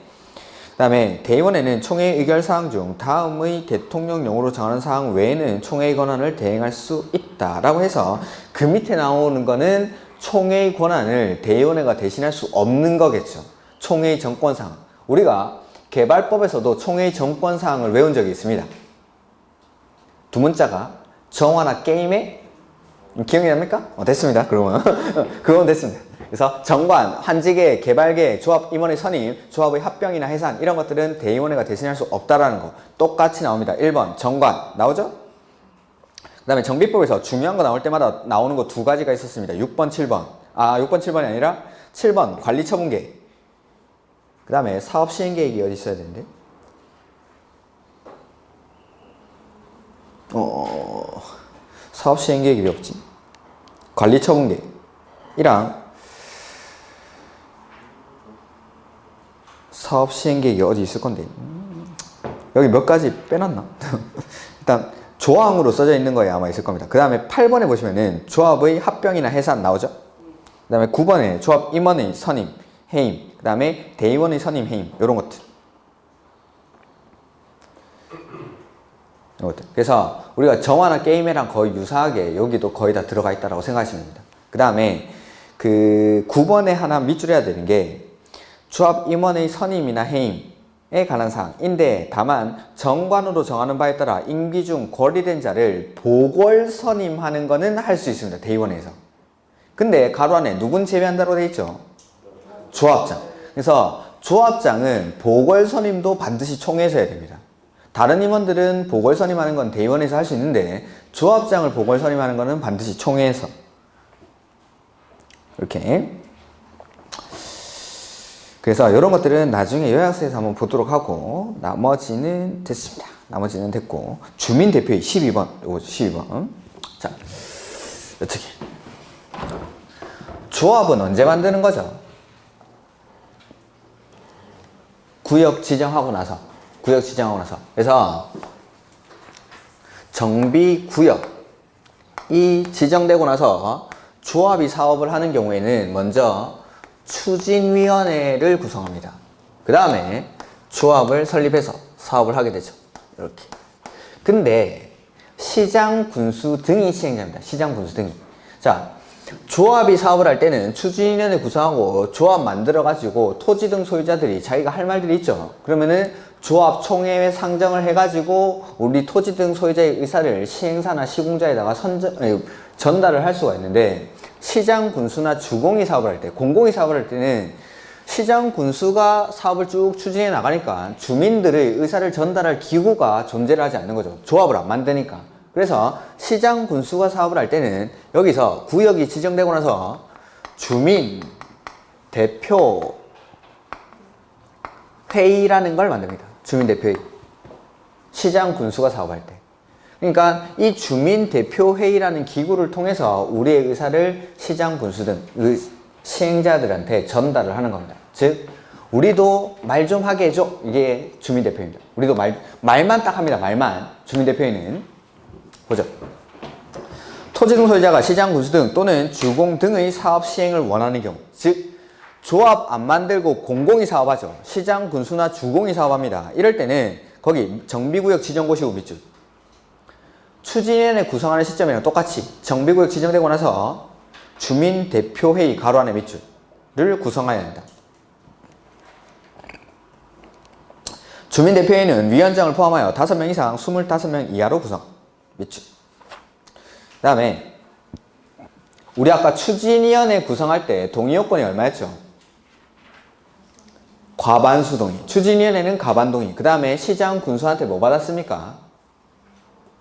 [SPEAKER 1] 그다음에 대의원에는 총회의 의결사항 중 다음의 대통령령으로 정하는 사항 외에는 총회의 권한을 대행할 수 있다라고 해서 그 밑에 나오는 거는 총회의 권한을 대의원회가 대신할 수 없는 거겠죠. 총회의 정권사항. 우리가 개발법에서도 총회의 정권사항을 외운 적이 있습니다. 두 문자가 정화나 게임에 기억이 납니까? 됐습니다. 그러면 그건 됐습니다. 그래서 정관, 환직의, 개발계, 조합 임원의 선임, 조합의 합병이나 해산 이런 것들은 대의원회가 대신할 수 없다라는 거 똑같이 나옵니다. 1번 정관 나오죠? 그 다음에 정비법에서 중요한 거 나올 때마다 나오는 거 두 가지가 있었습니다. 6번, 7번 6번, 7번이 아니라 7번 관리처분계획 그 다음에 사업시행계획이 어디 있어야 되는데? 사업시행계획이 왜 없지? 관리처분계획이랑 사업시행계획이 어디 있을 건데 여기 몇 가지 빼놨나? 일단 조항으로 써져 있는 거에 아마 있을 겁니다. 그 다음에 8번에 보시면은 조합의 합병이나 해산 나오죠? 그 다음에 9번에 조합 임원의 선임, 해임 그 다음에 대의원의 선임, 해임 이런 것들. 그래서 우리가 정화나 게임이랑 거의 유사하게 여기도 거의 다 들어가 있다고 생각하시면 됩니다. 그 다음에 그 9번에 하나 밑줄해야 되는 게 조합 임원의 선임이나 해임에 관한 사항인데 다만 정관으로 정하는 바에 따라 임기 중 거리된 자를 보궐 선임하는 거는 할 수 있습니다. 대의원회에서. 근데 가로 안에 누군 제외한다고 되어 있죠? 조합장. 그래서 조합장은 보궐 선임도 반드시 총회에서 해야 됩니다. 다른 임원들은 보궐 선임하는 건 대의원에서 할 수 있는데 조합장을 보궐 선임하는 거는 반드시 총회에서. 이렇게. 그래서 이런 것들은 나중에 요약서에서 한번 보도록 하고 나머지는 됐습니다. 나머지는 됐고 주민대표의 12번 요거 12번 자 어떻게 조합은 언제 만드는 거죠? 구역 지정하고 나서 그래서 정비구역이 지정되고 나서 조합이 사업을 하는 경우에는 먼저 추진위원회를 구성합니다. 그 다음에 조합을 설립해서 사업을 하게 되죠. 이렇게. 근데 시장, 군수 등이 시행자입니다. 시장, 군수 등이. 자, 조합이 사업을 할 때는 추진위원회 구성하고 조합 만들어가지고 토지 등 소유자들이 자기가 할 말들이 있죠. 그러면은 조합 총회에 상정을 해가지고 우리 토지 등 소유자의 의사를 시행사나 시공자에다가 전달을 할 수가 있는데 시장 군수나 주공이 사업을 할 때, 공공이 사업을 할 때는 시장 군수가 사업을 쭉 추진해 나가니까 주민들의 의사를 전달할 기구가 존재를 하지 않는 거죠. 조합을 안 만드니까. 그래서 시장 군수가 사업을 할 때는 여기서 구역이 지정되고 나서 주민 대표 회의라는 걸 만듭니다. 주민 대표회의. 시장 군수가 사업할 때. 그러니까 이 주민대표회의라는 기구를 통해서 우리의 의사를 시장 군수 등 시행자들한테 전달을 하는 겁니다. 즉 우리도 말 좀 하게 해줘. 이게 주민대표입니다. 우리도 말만 딱 합니다. 말만. 주민대표회의는 보죠. 토지 등 소유자가 시장 군수 등 또는 주공 등의 사업 시행을 원하는 경우 즉 조합 안 만들고 공공이 사업하죠. 시장 군수나 주공이 사업합니다. 이럴 때는 거기 정비구역 지정고시고 밑줄 추진위원회 구성하는 시점이랑 똑같이 정비구역 지정되고 나서 주민대표회의 가로 안에 밑줄을 구성해야 합니다. 주민대표회의는 위원장을 포함하여 5명 이상 25명 이하로 구성. 밑줄. 다음에 우리 아까 추진위원회 구성할 때 동의 요건이 얼마였죠? 과반수 동의. 추진위원회는 과반동의. 그 다음에 시장 군수한테 뭐 받았습니까?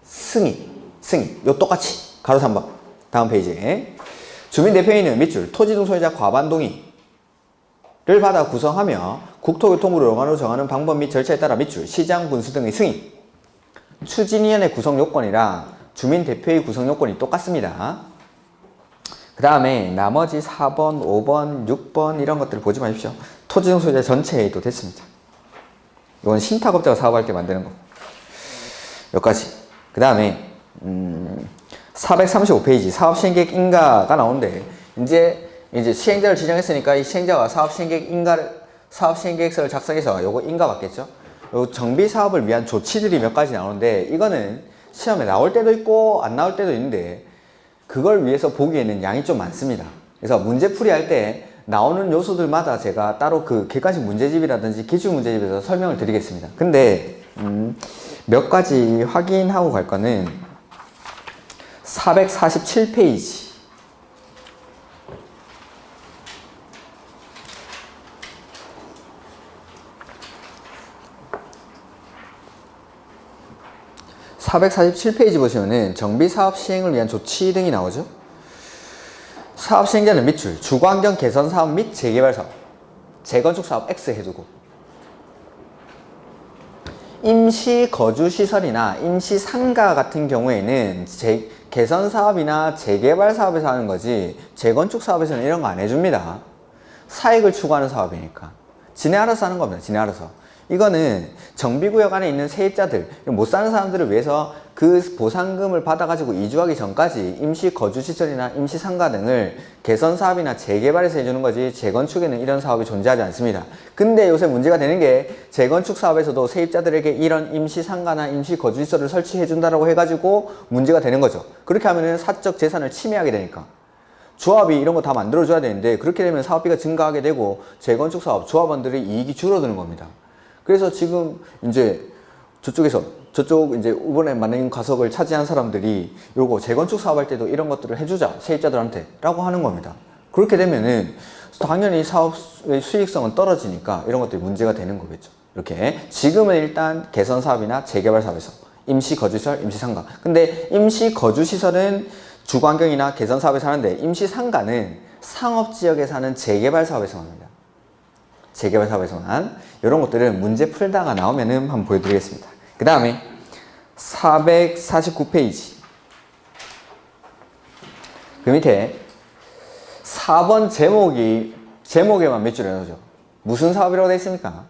[SPEAKER 1] 승인. 요 똑같이 가로 3번 다음 페이지에 주민대표인은 밑줄 토지 등 소유자 과반 동의를 받아 구성하며 국토교통부를 영관으로 정하는 방법 및 절차에 따라 밑줄 시장 군수 등의 승인. 추진위원회 구성 요건이랑 주민대표의 구성 요건이 똑같습니다. 그 다음에 나머지 4번, 5번, 6번 이런 것들을 보지 마십시오. 토지 등 소유자 전체 회의도 됐습니다. 이건 신탁업자가 사업할 때 만드는 거. 여기까지. 그 다음에 435페이지 사업시행계획 인가가 나오는데 이제 시행자를 지정했으니까 이 시행자가 사업시행계획서를 작성해서 요거 인가 받겠죠. 요 정비사업을 위한 조치들이 몇 가지 나오는데 이거는 시험에 나올 때도 있고 안 나올 때도 있는데 그걸 위해서 보기에는 양이 좀 많습니다. 그래서 문제풀이 할 때 나오는 요소들마다 제가 따로 그 객관식 문제집이라든지 기출문제집에서 설명을 드리겠습니다. 근데 몇 가지 확인하고 갈 거는 447페이지 447페이지 보시면은 정비사업 시행을 위한 조치 등이 나오죠. 사업 시행자는 밑줄 주거환경 개선 사업 및 재개발 사업, 재건축 사업 X 해두고 임시 거주 시설이나 임시 상가 같은 경우에는 개선 사업이나 재개발 사업에서 하는 거지 재건축 사업에서는 이런 거 안 해줍니다. 사익을 추구하는 사업이니까 지네 알아서 하는 겁니다. 지네 알아서. 이거는 정비구역 안에 있는 세입자들, 못 사는 사람들을 위해서 그 보상금을 받아가지고 이주하기 전까지 임시 거주시설이나 임시 상가 등을 개선 사업이나 재개발해서 해주는 거지 재건축에는 이런 사업이 존재하지 않습니다. 근데 요새 문제가 되는 게 재건축 사업에서도 세입자들에게 이런 임시 상가나 임시 거주시설을 설치해준다라고 해가지고 문제가 되는 거죠. 그렇게 하면은 사적 재산을 침해하게 되니까. 조합이 이런 거 다 만들어줘야 되는데 그렇게 되면 사업비가 증가하게 되고 재건축 사업 조합원들의 이익이 줄어드는 겁니다. 그래서 지금 이제 저쪽 이제 이번에 만든 가석을 차지한 사람들이 요거 재건축 사업할 때도 이런 것들을 해주자 세입자들한테 라고 하는 겁니다. 그렇게 되면은 당연히 사업의 수익성은 떨어지니까 이런 것들이 문제가 되는 거겠죠. 이렇게 지금은 일단 개선 사업이나 재개발 사업에서 임시 거주시설, 임시 상가. 근데 임시 거주시설은 주거환경이나 개선 사업에서 하는데 임시 상가는 상업지역에서 하는 재개발 사업에서 합니다. 재개발 사업에서만 이런 것들은 문제 풀다가 나오면은 한번 보여드리겠습니다. 그 다음에 449페이지 그 밑에 4번 제목에만 몇 줄 해놓죠. 무슨 사업이라고 되어 있습니까?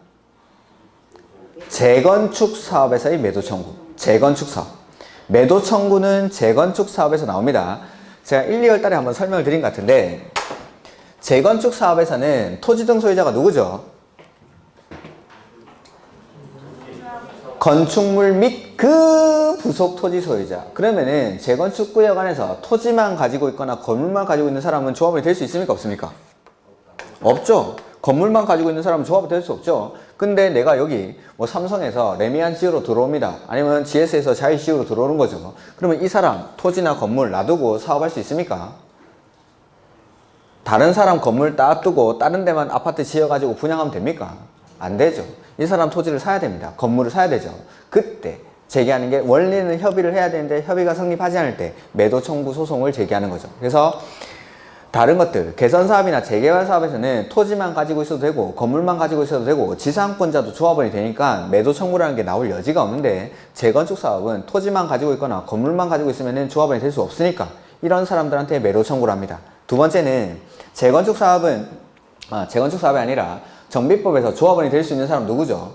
[SPEAKER 1] 재건축 사업에서의 매도 청구. 재건축 사업. 매도 청구는 재건축 사업에서 나옵니다. 제가 1, 2월 달에 한번 설명을 드린 것 같은데 재건축 사업에서는 토지 등 소유자가 누구죠? 건축물 및 그 부속 토지 소유자. 그러면은 재건축 구역 안에서 토지만 가지고 있거나 건물만 가지고 있는 사람은 조합원이 될 수 있습니까? 없습니까? 없죠. 건물만 가지고 있는 사람은 조합이 될 수 없죠. 근데 내가 여기 뭐 삼성에서 레미안 지으로 들어옵니다. 아니면 GS에서 자이시우로 들어오는 거죠. 그러면 이 사람 토지나 건물 놔두고 사업할 수 있습니까? 다른 사람 건물 따두고 다른 데만 아파트 지어가지고 분양하면 됩니까? 안 되죠. 이 사람 토지를 사야 됩니다. 건물을 사야 되죠. 그때 제기하는 게 원리는 협의를 해야 되는데 협의가 성립하지 않을 때 매도 청구 소송을 제기하는 거죠. 그래서 다른 것들 개선 사업이나 재개발 사업에서는 토지만 가지고 있어도 되고 건물만 가지고 있어도 되고 지상권자도 조합원이 되니까 매도 청구라는 게 나올 여지가 없는데 재건축 사업은 토지만 가지고 있거나 건물만 가지고 있으면 조합원이 될 수 없으니까 이런 사람들한테 매도 청구를 합니다. 두 번째는 재건축 사업이 아니라 정비법에서 조합원이 될 수 있는 사람 누구죠?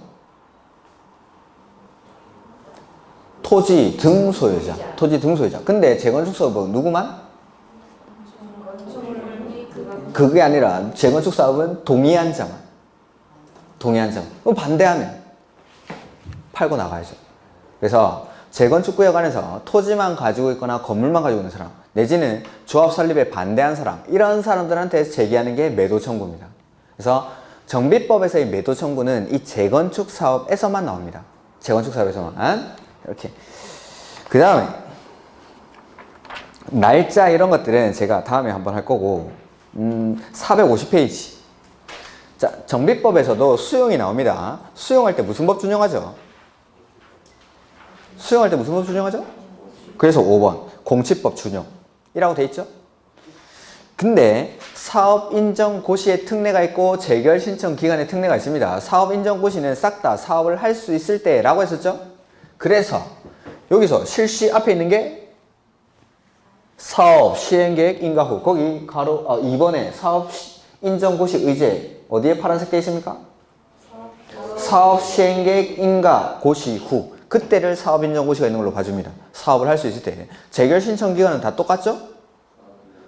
[SPEAKER 1] 토지 등 소유자. 토지 등 소유자. 근데 재건축 사업은 누구만? 그게 아니라 재건축 사업은 동의한 자만. 동의한 자만. 그럼 반대하면 팔고 나가야죠. 그래서 재건축 구역 안에서 토지만 가지고 있거나 건물만 가지고 있는 사람 내지는 조합 설립에 반대한 사람 이런 사람들한테 제기하는 게 매도 청구입니다. 그래서 정비법에서의 매도 청구는 이 재건축 사업에서만 나옵니다. 재건축 사업에서만 이렇게. 그 다음에 날짜 이런 것들은 제가 다음에 한번 할 거고 450페이지. 자, 정비법에서도 수용이 나옵니다. 수용할 때 무슨 법 준용하죠? 수용할 때 무슨 법 준용하죠? 그래서 5번 공치법 준용이라고 돼 있죠? 근데 사업인정고시에 특례가 있고 재결신청기간에 특례가 있습니다. 사업인정고시는 싹 다 사업을 할 수 있을 때 라고 했었죠? 그래서 여기서 실시 앞에 있는 게 사업 시행계획 인가 후. 거기 가로 2번에 사업 인정고시 의제 어디에 파란색 돼 있습니까? 사업 시행계획 인가 고시 후. 그때를 사업 인정고시가 있는 걸로 봐줍니다. 사업을 할 수 있을 때. 재결신청 기간은 다 똑같죠?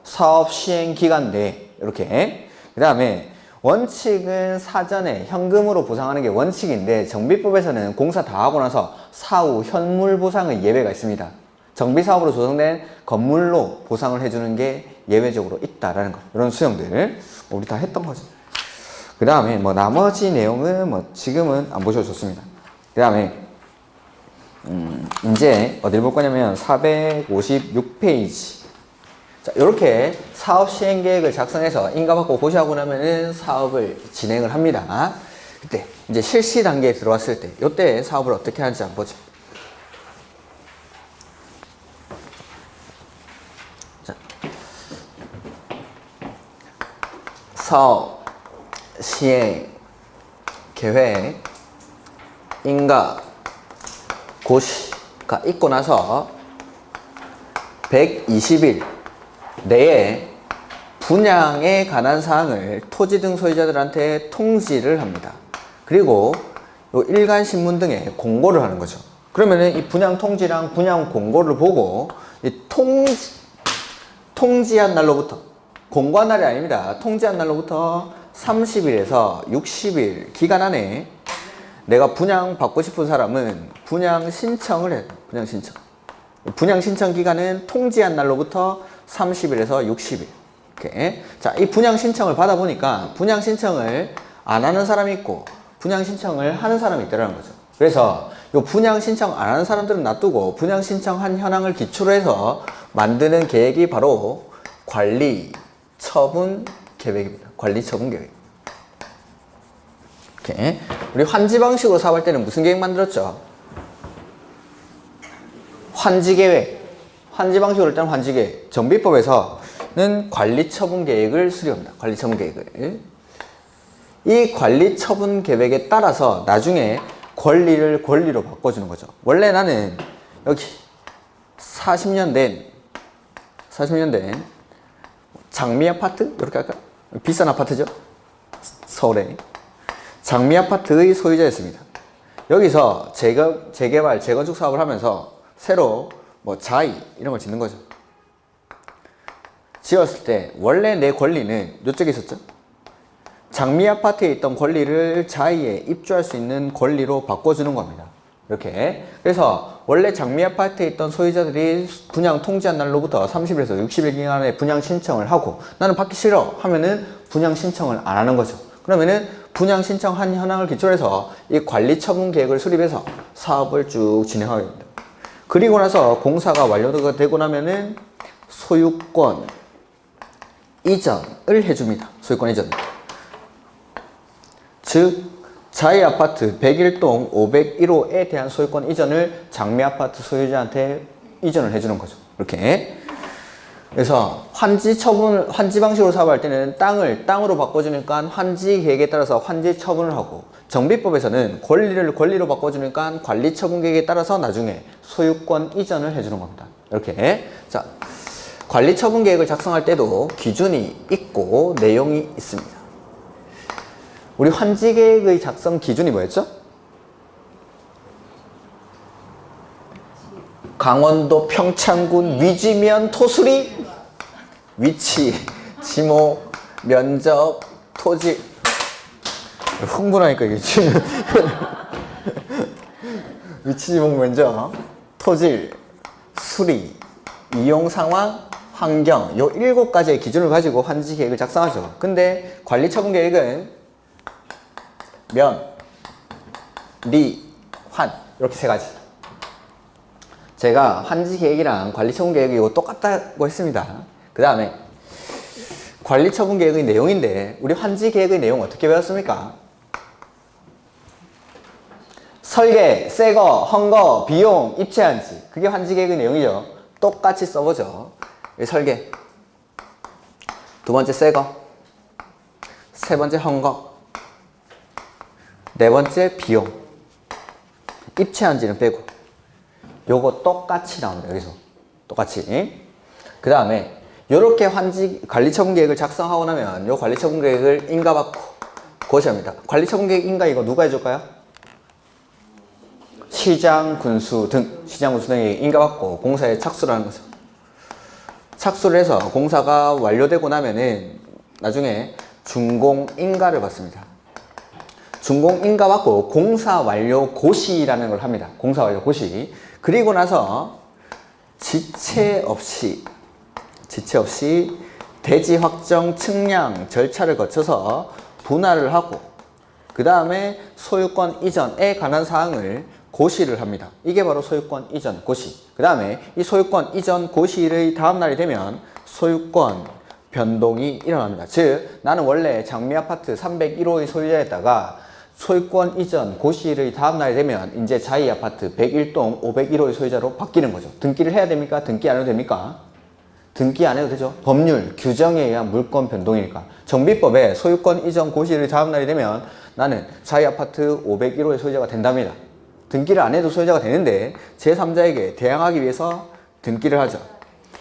[SPEAKER 1] 사업 시행 기간 내에 이렇게. 그 다음에 원칙은 사전에 현금으로 보상하는 게 원칙인데 정비법에서는 공사 다 하고 나서 사후 현물 보상의 예외가 있습니다. 정비사업으로 조성된 건물로 보상을 해주는 게 예외적으로 있다라는 거. 이런 수용들 우리 다 했던 거죠. 그 다음에 뭐 나머지 내용은 뭐 지금은 안 보셔도 좋습니다. 그 다음에 이제 어딜 볼 거냐면 456페이지. 자, 이렇게 사업 시행 계획을 작성해서 인가받고 고시하고 나면은 사업을 진행을 합니다. 그때 이제 실시 단계에 들어왔을 때 이때 사업을 어떻게 하는지 한번 보죠. 자, 사업 시행 계획 인가 고시가 있고 나서 120일 내에 분양에 관한 사항을 토지 등 소유자들한테 통지를 합니다. 그리고 요 일간신문 등에 공고를 하는 거죠. 그러면은 이 분양 통지랑 분양 공고를 보고 이 통지한 날로부터, 공고한 날이 아닙니다. 통지한 날로부터 30일에서 60일 기간 안에 내가 분양 받고 싶은 사람은 분양 신청을 해. 분양 신청. 분양 신청 기간은 통지한 날로부터 30일에서 60일. 이렇게. 자, 이 분양 신청을 받아보니까 분양 신청을 안 하는 사람이 있고 분양 신청을 하는 사람이 있다는 거죠. 그래서 이 분양 신청 안 하는 사람들은 놔두고 분양 신청한 현황을 기초로 해서 만드는 계획이 바로 관리 처분 계획입니다. 관리 처분 계획. 이렇게. 우리 환지 방식으로 사업할 때는 무슨 계획 만들었죠? 환지 계획. 환지 방식으로 할 때는 환지 계획. 정비법에서는 관리 처분 계획을 수립합니다. 관리 처분 계획을. 이 관리 처분 계획에 따라서 나중에 권리를 권리로 바꿔주는 거죠. 원래 나는 여기 40년 된 장미 아파트? 이렇게 할까요? 비싼 아파트죠? 서울에. 장미 아파트의 소유자였습니다. 여기서 재개발, 재건축 사업을 하면서 새로 뭐 자이 이런 걸 짓는 거죠. 지었을 때 원래 내 권리는 이쪽에 있었죠. 장미 아파트에 있던 권리를 자이에 입주할 수 있는 권리로 바꿔주는 겁니다. 이렇게. 그래서 원래 장미 아파트에 있던 소유자들이 분양 통지한 날로부터 30일에서 60일 기간에 분양 신청을 하고 나는 받기 싫어 하면은 분양 신청을 안 하는 거죠. 그러면은 분양 신청한 현황을 기초로 해서 이 관리 처분 계획을 수립해서 사업을 쭉 진행하게 됩니다. 그리고 나서 공사가 완료가 되고 나면은 소유권 이전을 해줍니다. 소유권 이전. 즉 자이 아파트 101동 501호에 대한 소유권 이전을 장미 아파트 소유자한테 이전을 해주는 거죠. 이렇게. 그래서 환지 방식으로 사업할 때는 땅으로 바꿔주니까 환지 계획에 따라서 환지 처분을 하고, 정비법에서는 권리를 권리로 바꿔주니까 관리 처분 계획에 따라서 나중에 소유권 이전을 해주는 겁니다. 이렇게. 자, 관리 처분 계획을 작성할 때도 기준이 있고 내용이 있습니다. 우리 환지 계획의 작성 기준이 뭐였죠? 강원도 평창군 위지면 토수리 위치, 지모, 면적, 토지. 흥분하니까 이게 지금 위치, 지목, 면적, 토질, 수리, 이용 상황, 환경 요 7가지의 기준을 가지고 환지 계획을 작성하죠. 근데 관리 처분 계획은 면, 리, 환 이렇게 3가지. 제가 환지 계획이랑 관리 처분 계획이 이거 똑같다고 했습니다. 그 다음에 관리 처분 계획의 내용인데 우리 환지 계획의 내용 어떻게 배웠습니까? 설계, 새거, 헌거, 비용, 입체한지. 그게 환지 계획의 내용이죠. 똑같이 써보죠. 설계, 두 번째 새거, 세 번째 헌거, 네 번째 비용, 입체한지는 빼고 요거 똑같이 나옵니다. 여기서 똑같이. 그 다음에 요렇게 환지 관리처분 계획을 작성하고 나면 요 관리처분 계획을 인가받고 고시합니다. 관리처분 계획 인가 이거 누가 해줄까요? 시장, 군수 등이 인가받고 공사에 착수를 하는 거죠. 착수를 해서 공사가 완료되고 나면은 나중에 준공인가를 받습니다. 준공인가 받고 공사 완료 고시라는 걸 합니다. 공사 완료 고시. 그리고 나서 지체 없이 대지 확정 측량 절차를 거쳐서 분할을 하고 그 다음에 소유권 이전에 관한 사항을 고시를 합니다. 이게 바로 소유권 이전 고시. 그 다음에 이 소유권 이전 고시의 다음 날이 되면 소유권 변동이 일어납니다. 즉 나는 원래 장미아파트 301호의 소유자였다가 소유권 이전 고시일의 다음 날이 되면 이제 자이아파트 101동 501호의 소유자로 바뀌는 거죠. 등기를 해야 됩니까? 등기 안 해도 됩니까? 등기 안 해도 되죠. 법률, 규정에 의한 물권 변동이니까. 정비법에 소유권 이전 고시일의 다음 날이 되면 나는 자이아파트 501호의 소유자가 된답니다. 등기를 안 해도 소유자가 되는데 제3자에게 대항하기 위해서 등기를 하죠.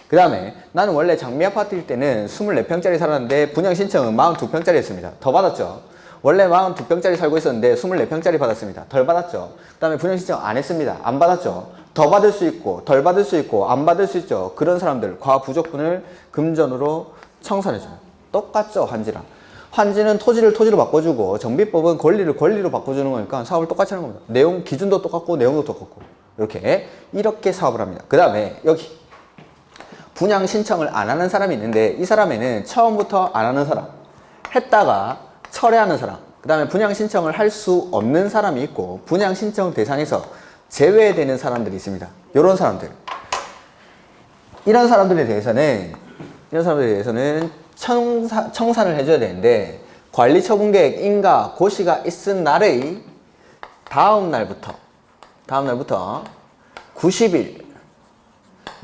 [SPEAKER 1] 그 다음에 나는 원래 장미아파트일 때는 24평짜리 살았는데 분양 신청은 42평짜리 했습니다. 더 받았죠. 원래 42평짜리 살고 있었는데 24평짜리 받았습니다. 덜 받았죠. 그 다음에 분양 신청 안 했습니다. 안 받았죠. 더 받을 수 있고 덜 받을 수 있고 안 받을 수 있죠. 그런 사람들 과부족분을 금전으로 청산해줍니다. 똑같죠. 환지랑. 환지는 토지를 토지로 바꿔주고 정비법은 권리를 권리로 바꿔주는 거니까 사업을 똑같이 하는 겁니다. 내용 기준도 똑같고 내용도 똑같고 이렇게 사업을 합니다. 그 다음에 여기 분양 신청을 안 하는 사람이 있는데 이 사람에는 처음부터 안 하는 사람, 했다가 철회하는 사람, 그 다음에 분양 신청을 할 수 없는 사람이 있고 분양 신청 대상에서 제외되는 사람들이 있습니다. 이런 사람들. 이런 사람들에 대해서는 청산을 해줘야 되는데 관리처분계획 인가 고시가 있은 날의 다음 날부터 90일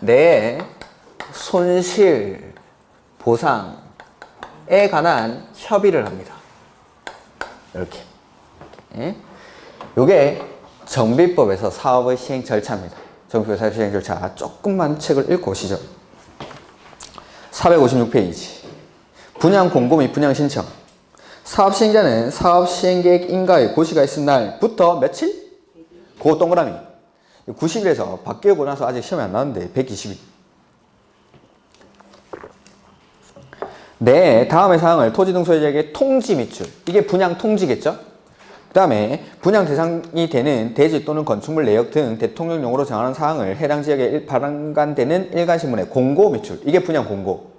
[SPEAKER 1] 내에 손실 보상에 관한 협의를 합니다. 이렇게. 요게 정비법에서 사업의 시행 절차입니다. 정비법 사업 시행 절차. 조금만 책을 읽고 오시죠. 456페이지. 분양 공고 및 분양 신청. 사업 시행자는 사업 시행계획 인가의 고시가 있은 날부터 며칠? 그 동그라미. 90일에서 바뀌고 나서 아직 시험이 안 나왔는데 120일. 네, 다음의 사항을 토지 등 소유자에게 통지 밑줄. 이게 분양 통지겠죠? 그 다음에 분양 대상이 되는 대지 또는 건축물 내역 등 대통령령으로 정하는 사항을 해당 지역에 발간되는 일간신문에 공고 밑줄. 이게 분양 공고.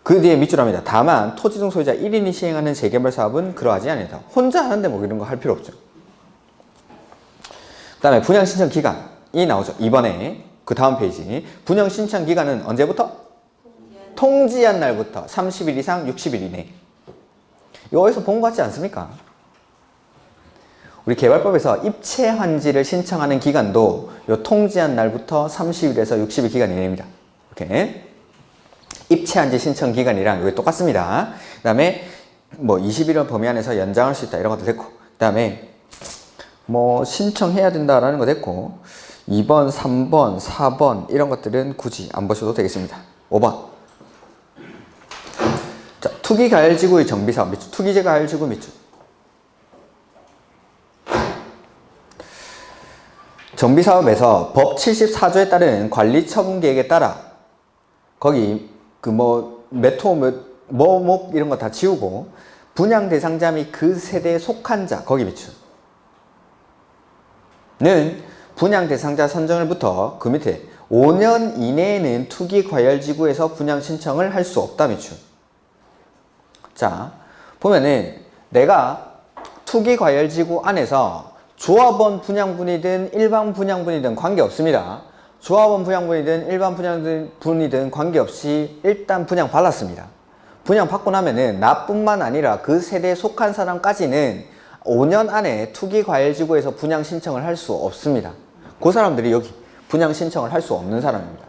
[SPEAKER 1] 그 뒤에 밑줄합니다. 다만 토지 등 소유자 1인이 시행하는 재개발 사업은 그러하지 않니다. 혼자 하는데 뭐 이런 거 할 필요 없죠. 그 다음에 분양 신청 기간이 나오죠. 이번에 그 다음 페이지. 분양 신청 기간은 언제부터? 통지한 날부터 30일 이상 60일 이내. 이거 어디서 본 것 같지 않습니까? 우리 개발법에서 입체 환지를 신청하는 기간도 요 통지한 날부터 30일에서 60일 기간 이내입니다. 이렇게. 입체 환지 신청 기간이랑 이게 똑같습니다. 그 다음에 뭐 20일은 범위 안에서 연장할 수 있다 이런 것도 됐고, 그 다음에 뭐 신청해야 된다라는 거 됐고, 2번, 3번, 4번 이런 것들은 굳이 안 보셔도 되겠습니다. 5번. 자, 투기가열지구의 정비사업 밑줄, 투기가열지구 밑줄. 정비사업에서 법 74조에 따른 관리처분계획에 따라 거기 그 목 이런 거 다 지우고 분양 대상자 및 그 세대에 속한 자 거기 밑줄은 분양 대상자 선정일부터 그 밑에 5년 이내에는 투기과열지구에서 분양 신청을 할 수 없다 밑줄. 자, 보면은 내가 투기과열지구 안에서 조합원 분양분이든 일반 분양분이든 관계없습니다. 조합원 분양분이든 일반 분양분이든 관계없이 일단 분양 받았습니다. 분양 받고 나면은 나뿐만 아니라 그 세대에 속한 사람까지는 5년 안에 투기과열지구에서 분양 신청을 할 수 없습니다. 그 사람들이 여기 분양 신청을 할 수 없는 사람입니다.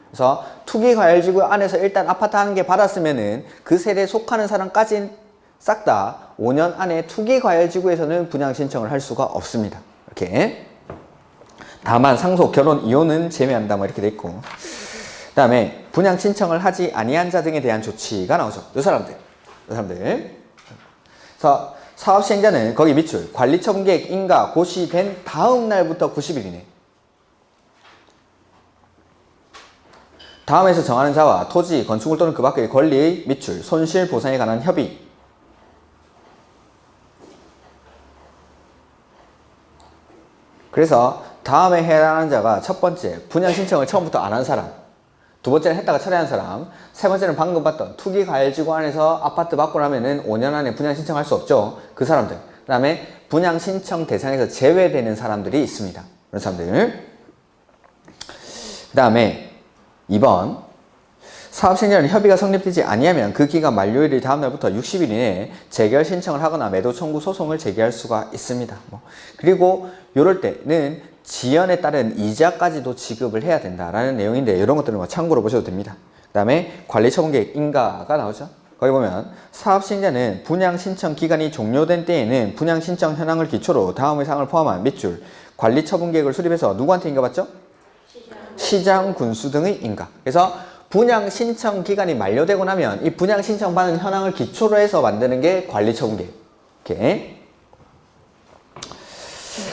[SPEAKER 1] 그래서 투기과열지구 안에서 일단 아파트 한 개 받았으면은 그 세대에 속하는 사람까지는 싹 다 5년 안에 투기과열지구에서는 분양 신청을 할 수가 없습니다. 이렇게. 다만 상속, 결혼, 이혼은 제외한다 뭐 이렇게 돼 있고, 그 다음에 분양 신청을 하지 아니한 자 등에 대한 조치가 나오죠. 이 사람들. 그래서 사업 시행자는 거기 밑줄 관리처분계획 인가 고시된 다음 날부터 90일이네. 다음에서 정하는 자와 토지, 건축물 또는 그 밖의 권리의 밑줄 손실 보상에 관한 협의. 그래서 다음에 해당하는 자가 첫 번째 분양 신청을 처음부터 안 한 사람, 두 번째는 했다가 철회한 사람, 세 번째는 방금 봤던 투기과열지구 안에서 아파트 받고 나면은 5년 안에 분양 신청할 수 없죠. 그 사람들. 그 다음에 분양 신청 대상에서 제외되는 사람들이 있습니다. 그런 사람들. 그 다음에 2번 사업시행자는 협의가 성립되지 아니하면 그 기간 만료일이 다음 날부터 60일 이내에 재결 신청을 하거나 매도 청구 소송을 제기할 수가 있습니다. 그리고 이럴 때는 지연에 따른 이자까지도 지급을 해야 된다라는 내용인데 이런 것들은 참고로 보셔도 됩니다. 그 다음에 관리처분계획 인가가 나오죠. 거기 보면 사업시행자는 분양신청 기간이 종료된 때에는 분양신청 현황을 기초로 다음의 사항을 포함한 밑줄 관리처분계획을 수립해서 누구한테 인가받죠? 시장, 군수 등의 인가. 그래서 분양신청 기간이 만료되고 나면 이 분양신청 받은 현황을 기초로 해서 만드는 게 관리처분계획. 이렇게.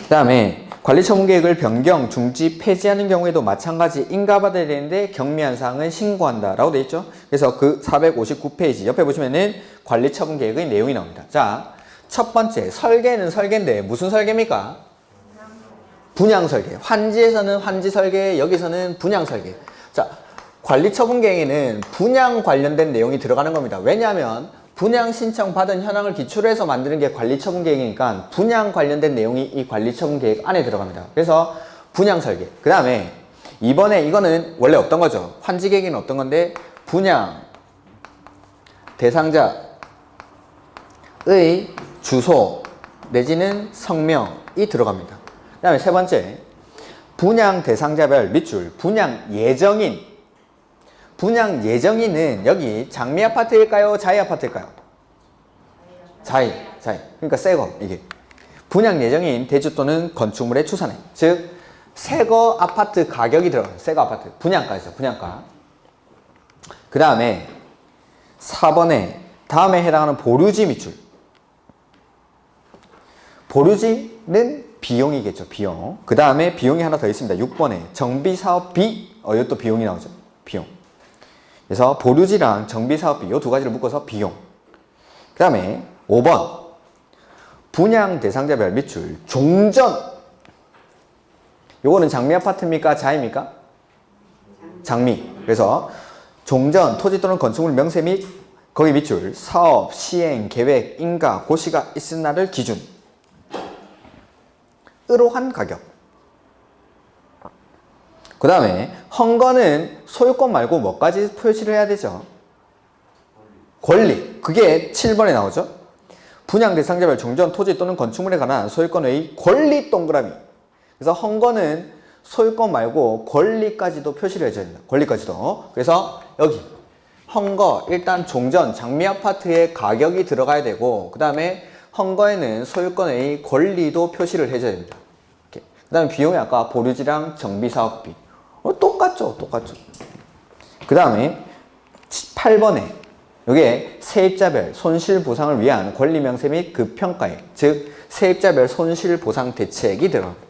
[SPEAKER 1] 그 다음에 관리처분계획을 변경, 중지, 폐지하는 경우에도 마찬가지 인가받아야 되는데 경미한 사항은 신고한다 라고 되어 있죠. 그래서 그 459페이지 옆에 보시면은 관리처분계획의 내용이 나옵니다. 자, 첫 번째 설계는 설계인데 무슨 설계입니까? 분양설계. 환지에서는 환지설계, 여기서는 분양설계. 자, 관리처분계획에는 분양 관련된 내용이 들어가는 겁니다. 왜냐하면 분양 신청 받은 현황을 기초로 해서 만드는 게 관리처분계획이니까 분양 관련된 내용이 이 관리처분계획 안에 들어갑니다. 그래서 분양설계. 그 다음에 이번에 이거는 원래 없던 거죠. 환지계획에는 없던 건데 분양 대상자의 주소 내지는 성명이 들어갑니다. 그 다음에 세 번째 분양 대상자별 밑줄 분양 예정인. 분양 예정인은 여기 장미 아파트일까요? 자이 아파트일까요? 자이. 그러니까 새거 이게. 분양 예정인 대주 또는 건축물의 추산액. 즉 새거 아파트 가격이 들어가요. 새거 아파트. 분양가죠. 분양가. 그 다음에 4번에 다음에 해당하는 보류지 밑줄. 보류지는 비용이겠죠. 비용. 그 다음에 비용이 하나 더 있습니다. 6번에 정비사업비. 이것도 비용이 나오죠. 비용. 그래서 보류지랑 정비사업비 이 두 가지를 묶어서 비용. 그 다음에 5번 분양 대상자별 밑줄 종전. 요거는 장미 아파트입니까? 자입니까? 장미. 그래서 종전 토지 또는 건축물 명세 및 거기 밑줄 사업, 시행, 계획, 인가, 고시가 있은 날을 기준 으로 한 가격. 그 다음에 헌거는 소유권 말고 뭐까지 표시를 해야 되죠? 권리. 그게 7번에 나오죠. 분양 대상자별 종전 토지 또는 건축물에 관한 소유권의 권리 동그라미. 그래서 헌거는 소유권 말고 권리까지도 표시를 해줘야 된다. 권리까지도. 그래서 여기 헌거 일단 종전 장미 아파트의 가격이 들어가야 되고 그 다음에 헌거에는 소유권의 권리도 표시를 해줘야 됩니다. 그 다음에 비용이 아까 보류지랑 정비사업비. 똑같죠. 그 다음에 8번에 이게 세입자별 손실보상을 위한 권리명세 및 그 평가액. 즉 세입자별 손실보상 대책이 들어갑니다.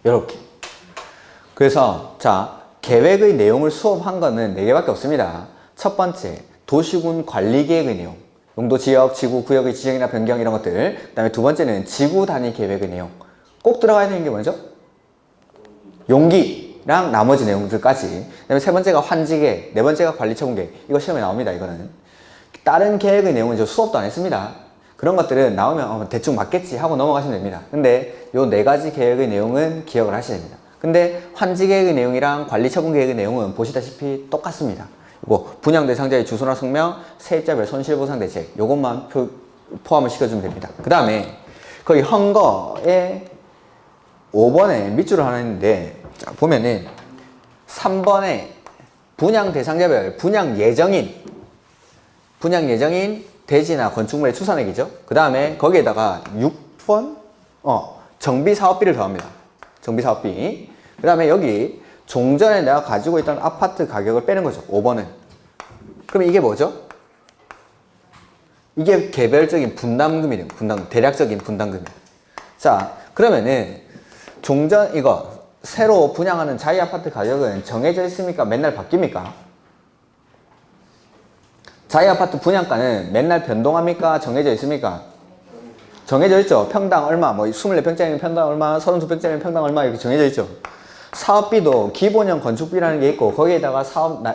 [SPEAKER 1] 이렇게. 그래서 자 계획의 내용을 수업한 거는 4개밖에 없습니다. 첫 번째 도시군 관리계획의 내용. 용도 지역, 지구, 구역의 지정이나 변경 이런 것들. 그 다음에 두 번째는 지구 단위 계획의 내용. 꼭 들어가야 되는 게 뭐죠? 용기. 계획이랑 나머지 내용들까지. 그다음에 세 번째가 환지계획, 네 번째가 관리처분계획. 이거 시험에 나옵니다. 이거는 다른 계획의 내용은 저 수업도 안 했습니다. 그런 것들은 나오면 대충 맞겠지 하고 넘어가시면 됩니다. 근데 요 네 가지 계획의 내용은 기억을 하셔야 됩니다. 근데 환지계획의 내용이랑 관리처분계획의 내용은 보시다시피 똑같습니다. 이거 분양 대상자의 주소나 성명, 세입자별 손실보상 대책 요것만 포함을 시켜주면 됩니다. 그 다음에 거기 헌거에 5번에 밑줄을 하나 했는데, 자, 보면은 3번에 분양 대상자별 분양 예정인 대지나 건축물의 추산액이죠. 그 다음에 거기에다가 6번 정비사업비를 더합니다. 정비사업비. 그 다음에 여기 종전에 내가 가지고 있던 아파트 가격을 빼는 거죠. 5번은. 그럼 이게 뭐죠? 이게 개별적인 분담금이래요. 분담금. 대략적인 분담금이에요. 자, 그러면은 종전 이거 새로 분양하는 자이 아파트 가격은 정해져 있습니까? 맨날 바뀝니까? 자이 아파트 분양가는 맨날 변동합니까? 정해져 있습니까? 정해져 있죠. 평당 얼마, 뭐 24평짜리는 평당 얼마, 32평짜리는 평당 얼마 이렇게 정해져 있죠. 사업비도 기본형 건축비라는 게 있고 거기에다가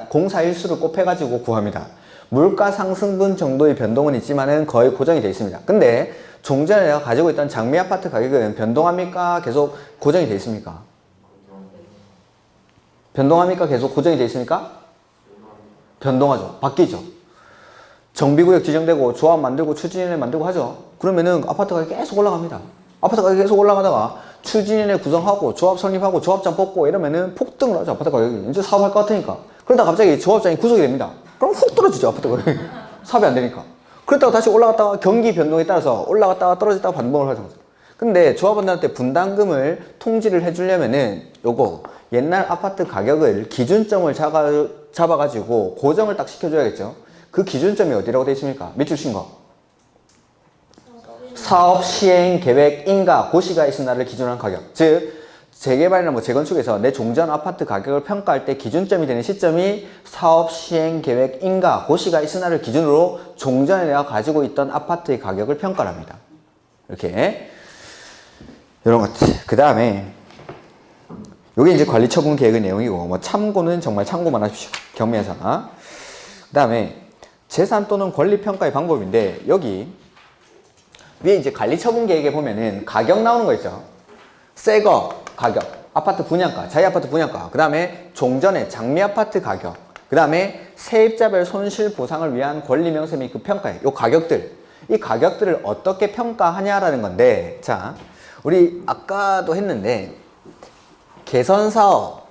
[SPEAKER 1] 공사 일수를 곱해가지고 구합니다. 물가 상승분 정도의 변동은 있지만은 거의 고정이 되어 있습니다. 근데 종전에 내가 가지고 있던 장미 아파트 가격은 변동합니까? 계속 고정이 되어 있습니까? 변동합니까? 계속 고정이 되어 있습니까? 변동하죠. 바뀌죠. 정비구역 지정되고 조합 만들고 추진위원회 만들고 하죠. 그러면은 아파트 가격이 계속 올라갑니다. 아파트 가격이 계속 올라가다가 추진위원회 구성하고 조합 설립하고 조합장 뽑고 이러면은 폭등을 하죠. 아파트 가격이 이제 사업할 것 같으니까. 그러다 갑자기 조합장이 구속이 됩니다. 그럼 훅 떨어지죠. 아파트 가격이. 사업이 안 되니까. 그러다가 다시 올라갔다가 경기 변동에 따라서 올라갔다가 떨어졌다가 반복을 하죠. 근데 조합원들한테 분담금을 통지를 해주려면은 요거 옛날 아파트 가격을 기준점을 잡아가지고 고정을 딱 시켜줘야겠죠. 그 기준점이 어디라고 되어 있습니까? 밑줄 친 거. 사업 시행 계획 인가 고시가 있은 날을 기준으로 한 가격. 즉 재개발이나 뭐 재건축에서 내 종전 아파트 가격을 평가할 때 기준점이 되는 시점이 사업 시행 계획 인가 고시가 있은 날을 기준으로 종전에 내가 가지고 있던 아파트의 가격을 평가를 합니다. 이렇게 이런 것들. 그 다음에 요게 이제 관리처분 계획의 내용이고 뭐 참고는 정말 참고만 하십시오. 경미해서. 그 다음에 재산 또는 권리평가의 방법인데 여기 위에 이제 관리처분 계획에 보면은 가격 나오는 거 있죠. 새거 가격, 아파트 분양가, 자이 아파트 분양가, 그 다음에 종전의 장미 아파트 가격, 그 다음에 세입자별 손실 보상을 위한 권리 명세 및 그 평가에 요 가격들, 이 가격들을 어떻게 평가하냐라는 건데, 자, 우리 아까도 했는데 개선 사업이나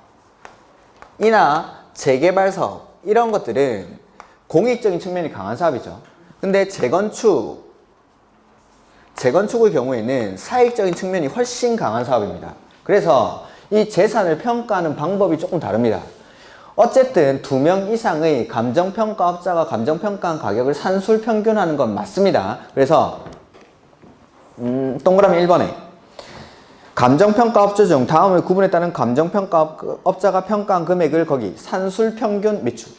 [SPEAKER 1] 재개발 사업 이런 것들은 공익적인 측면이 강한 사업이죠. 근데 재건축의 경우에는 사익적인 측면이 훨씬 강한 사업입니다. 그래서 이 재산을 평가하는 방법이 조금 다릅니다. 어쨌든 2명 이상의 감정평가업자가 감정평가한 가격을 산술평균하는 건 맞습니다. 그래서 동그라미 1번에 감정평가업자 중 다음의 구분에 따른 감정평가업자가 평가한 금액을 거기 산술평균 밑줄.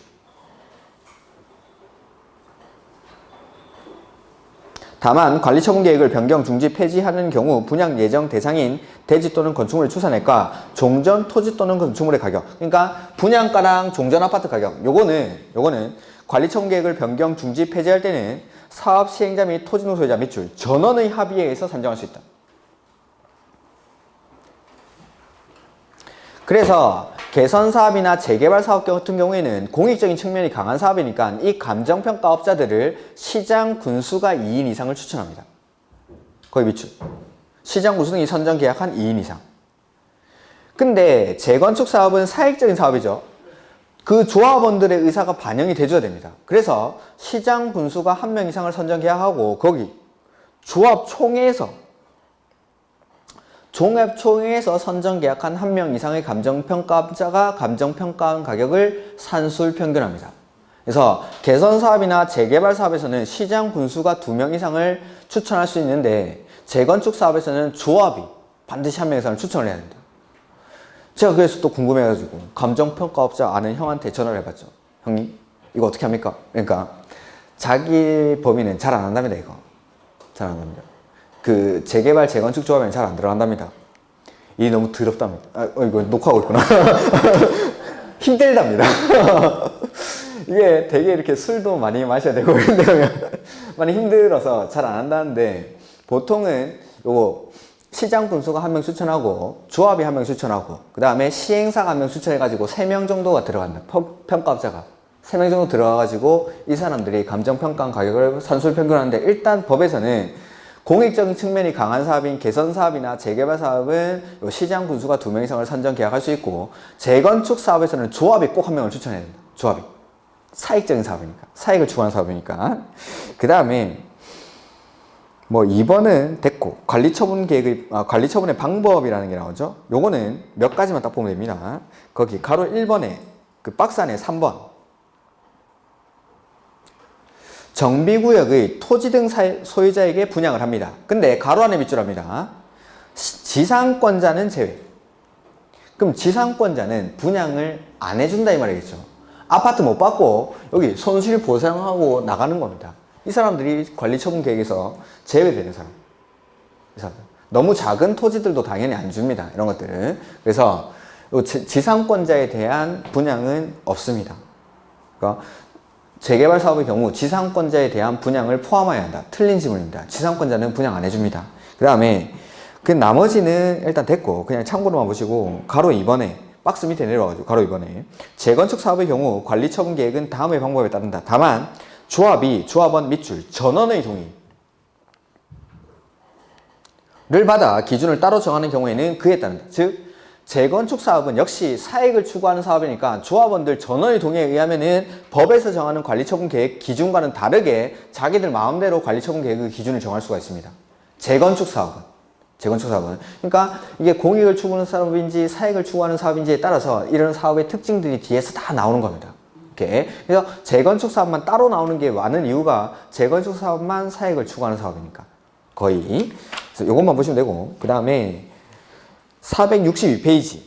[SPEAKER 1] 다만 관리처분계획을 변경, 중지, 폐지하는 경우 분양 예정 대상인 대지 또는 건축물의 추산액과 종전 토지 또는 건축물의 가격, 그러니까 분양가랑 종전 아파트 가격, 요거는 관리처분계획을 변경, 중지, 폐지할 때는 사업 시행자 및 토지노 소유자 밑줄 전원의 합의에 의해서 산정할 수 있다. 그래서 개선 사업이나 재개발 사업 같은 경우에는 공익적인 측면이 강한 사업이니까 이 감정평가업자들을 시장 군수가 2인 이상을 추천합니다. 거의 밑줄. 시장 군수 등이 선정 계약한 2인 이상. 근데 재건축 사업은 사익적인 사업이죠. 그 조합원들의 의사가 반영이 돼줘야 됩니다. 그래서 시장 군수가 1명 이상을 선정 계약하고 거기 종합총회에서 선정 계약한 1명 이상의 감정평가업자가 감정평가한 가격을 산술평균합니다. 그래서 개선 사업이나 재개발 사업에서는 시장 군수가 2명 이상을 추천할 수 있는데 재건축 사업에서는 조합이 반드시 1명 이상을 추천을 해야 된다. 제가 그래서 또 궁금해가지고 감정평가업자 아는 형한테 전화를 해봤죠. 형님 이거 어떻게 합니까? 그러니까 자기 범위는 잘 안 한답니다. 이거 잘 안 합니다. 그 재개발 재건축 조합에는 잘 안 들어간답니다. 일이 너무 더럽답니다. 이거 녹화하고 있구나. 힘들답니다. 이게 되게 이렇게 술도 많이 마셔야 되고 이러면 많이 힘들어서 잘 안 한다는데, 보통은 요거 시장 군수가 1명 추천하고 조합이 1명 추천하고 그 다음에 시행사가 1명 추천해가지고 3명 정도가 들어간다. 평가업자가 3명 정도 들어가가지고 이 사람들이 감정평가한 가격을 산술 평균하는데, 일단 법에서는 공익적인 측면이 강한 사업인 개선 사업이나 재개발 사업은 시장 군수가 2명 이상을 선정 계약할 수 있고, 재건축 사업에서는 조합이 꼭 1명을 추천해야 된다. 조합이. 사익적인 사업이니까. 사익을 추구하는 사업이니까. 그 다음에 뭐 2번은 됐고, 관리처분 계획의, 관리처분의 방법이라는 게 나오죠. 요거는 몇 가지만 딱 보면 됩니다. 거기 가로 1번에 그 박스 안에 3번. 정비구역의 토지 등 소유자에게 분양을 합니다. 근데 가로 안에 밑줄 합니다. 지상권자는 제외. 그럼 지상권자는 분양을 안 해준다 이 말이겠죠. 아파트 못 받고 여기 손실 보상하고 나가는 겁니다. 이 사람들이 관리처분 계획에서 제외되는 사람. 이 사람들. 너무 작은 토지들도 당연히 안 줍니다. 이런 것들은. 그래서 지상권자에 대한 분양은 없습니다. 그러니까 재개발 사업의 경우 지상권자에 대한 분양을 포함해야 한다. 틀린 질문입니다. 지상권자는 분양 안 해줍니다. 그 다음에 그 나머지는 일단 됐고, 그냥 참고로만 보시고, 가로 2번에 박스 밑에 내려와가지고 가로 2번에 재건축 사업의 경우 관리처분 계획은 다음의 방법에 따른다. 다만 조합이 조합원 밑줄 전원의 동의를 받아 기준을 따로 정하는 경우에는 그에 따른다. 즉 재건축 사업은 역시 사익을 추구하는 사업이니까 조합원들 전원의 동의에 의하면은 법에서 정하는 관리처분 계획 기준과는 다르게 자기들 마음대로 관리처분 계획의 기준을 정할 수가 있습니다. 재건축 사업은. 그러니까 이게 공익을 추구하는 사업인지 사익을 추구하는 사업인지에 따라서 이런 사업의 특징들이 뒤에서 다 나오는 겁니다. 이렇게. 그래서 재건축 사업만 따로 나오는 게 많은 이유가 재건축 사업만 사익을 추구하는 사업이니까. 거의. 그래서 이것만 보시면 되고, 그 다음에 462페이지.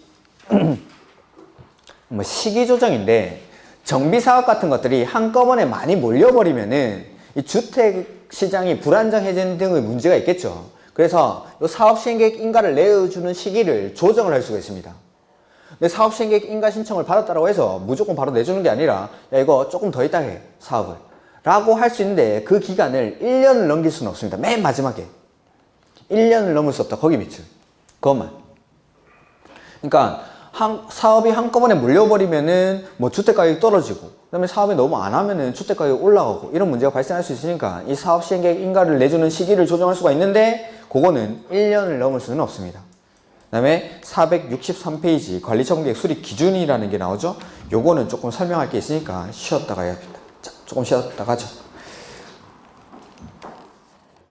[SPEAKER 1] 뭐 시기 조정인데, 정비 사업 같은 것들이 한꺼번에 많이 몰려버리면은 이 주택 시장이 불안정해지는 등의 문제가 있겠죠. 그래서 이 사업 시행계획 인가를 내어주는 시기를 조정을 할 수가 있습니다. 근데 사업 시행계획 인가 신청을 받았다고 해서 무조건 바로 내주는 게 아니라, 야, 이거 조금 더 있다 해, 사업을. 라고 할 수 있는데, 그 기간을 1년을 넘길 수는 없습니다. 맨 마지막에. 1년을 넘을 수 없다. 거기 밑줄. 그것만. 그러니까 사업이 한꺼번에 몰려버리면은 뭐 주택가격이 떨어지고, 그 다음에 사업이 너무 안 하면은 주택가격이 올라가고 이런 문제가 발생할 수 있으니까 이 사업 시행계획 인가를 내주는 시기를 조정할 수가 있는데, 그거는 1년을 넘을 수는 없습니다. 그 다음에 463페이지 관리처분계획 수립 기준이라는 게 나오죠. 요거는 조금 설명할 게 있으니까 쉬었다가 해야 합니다. 자, 조금 쉬었다가 하죠.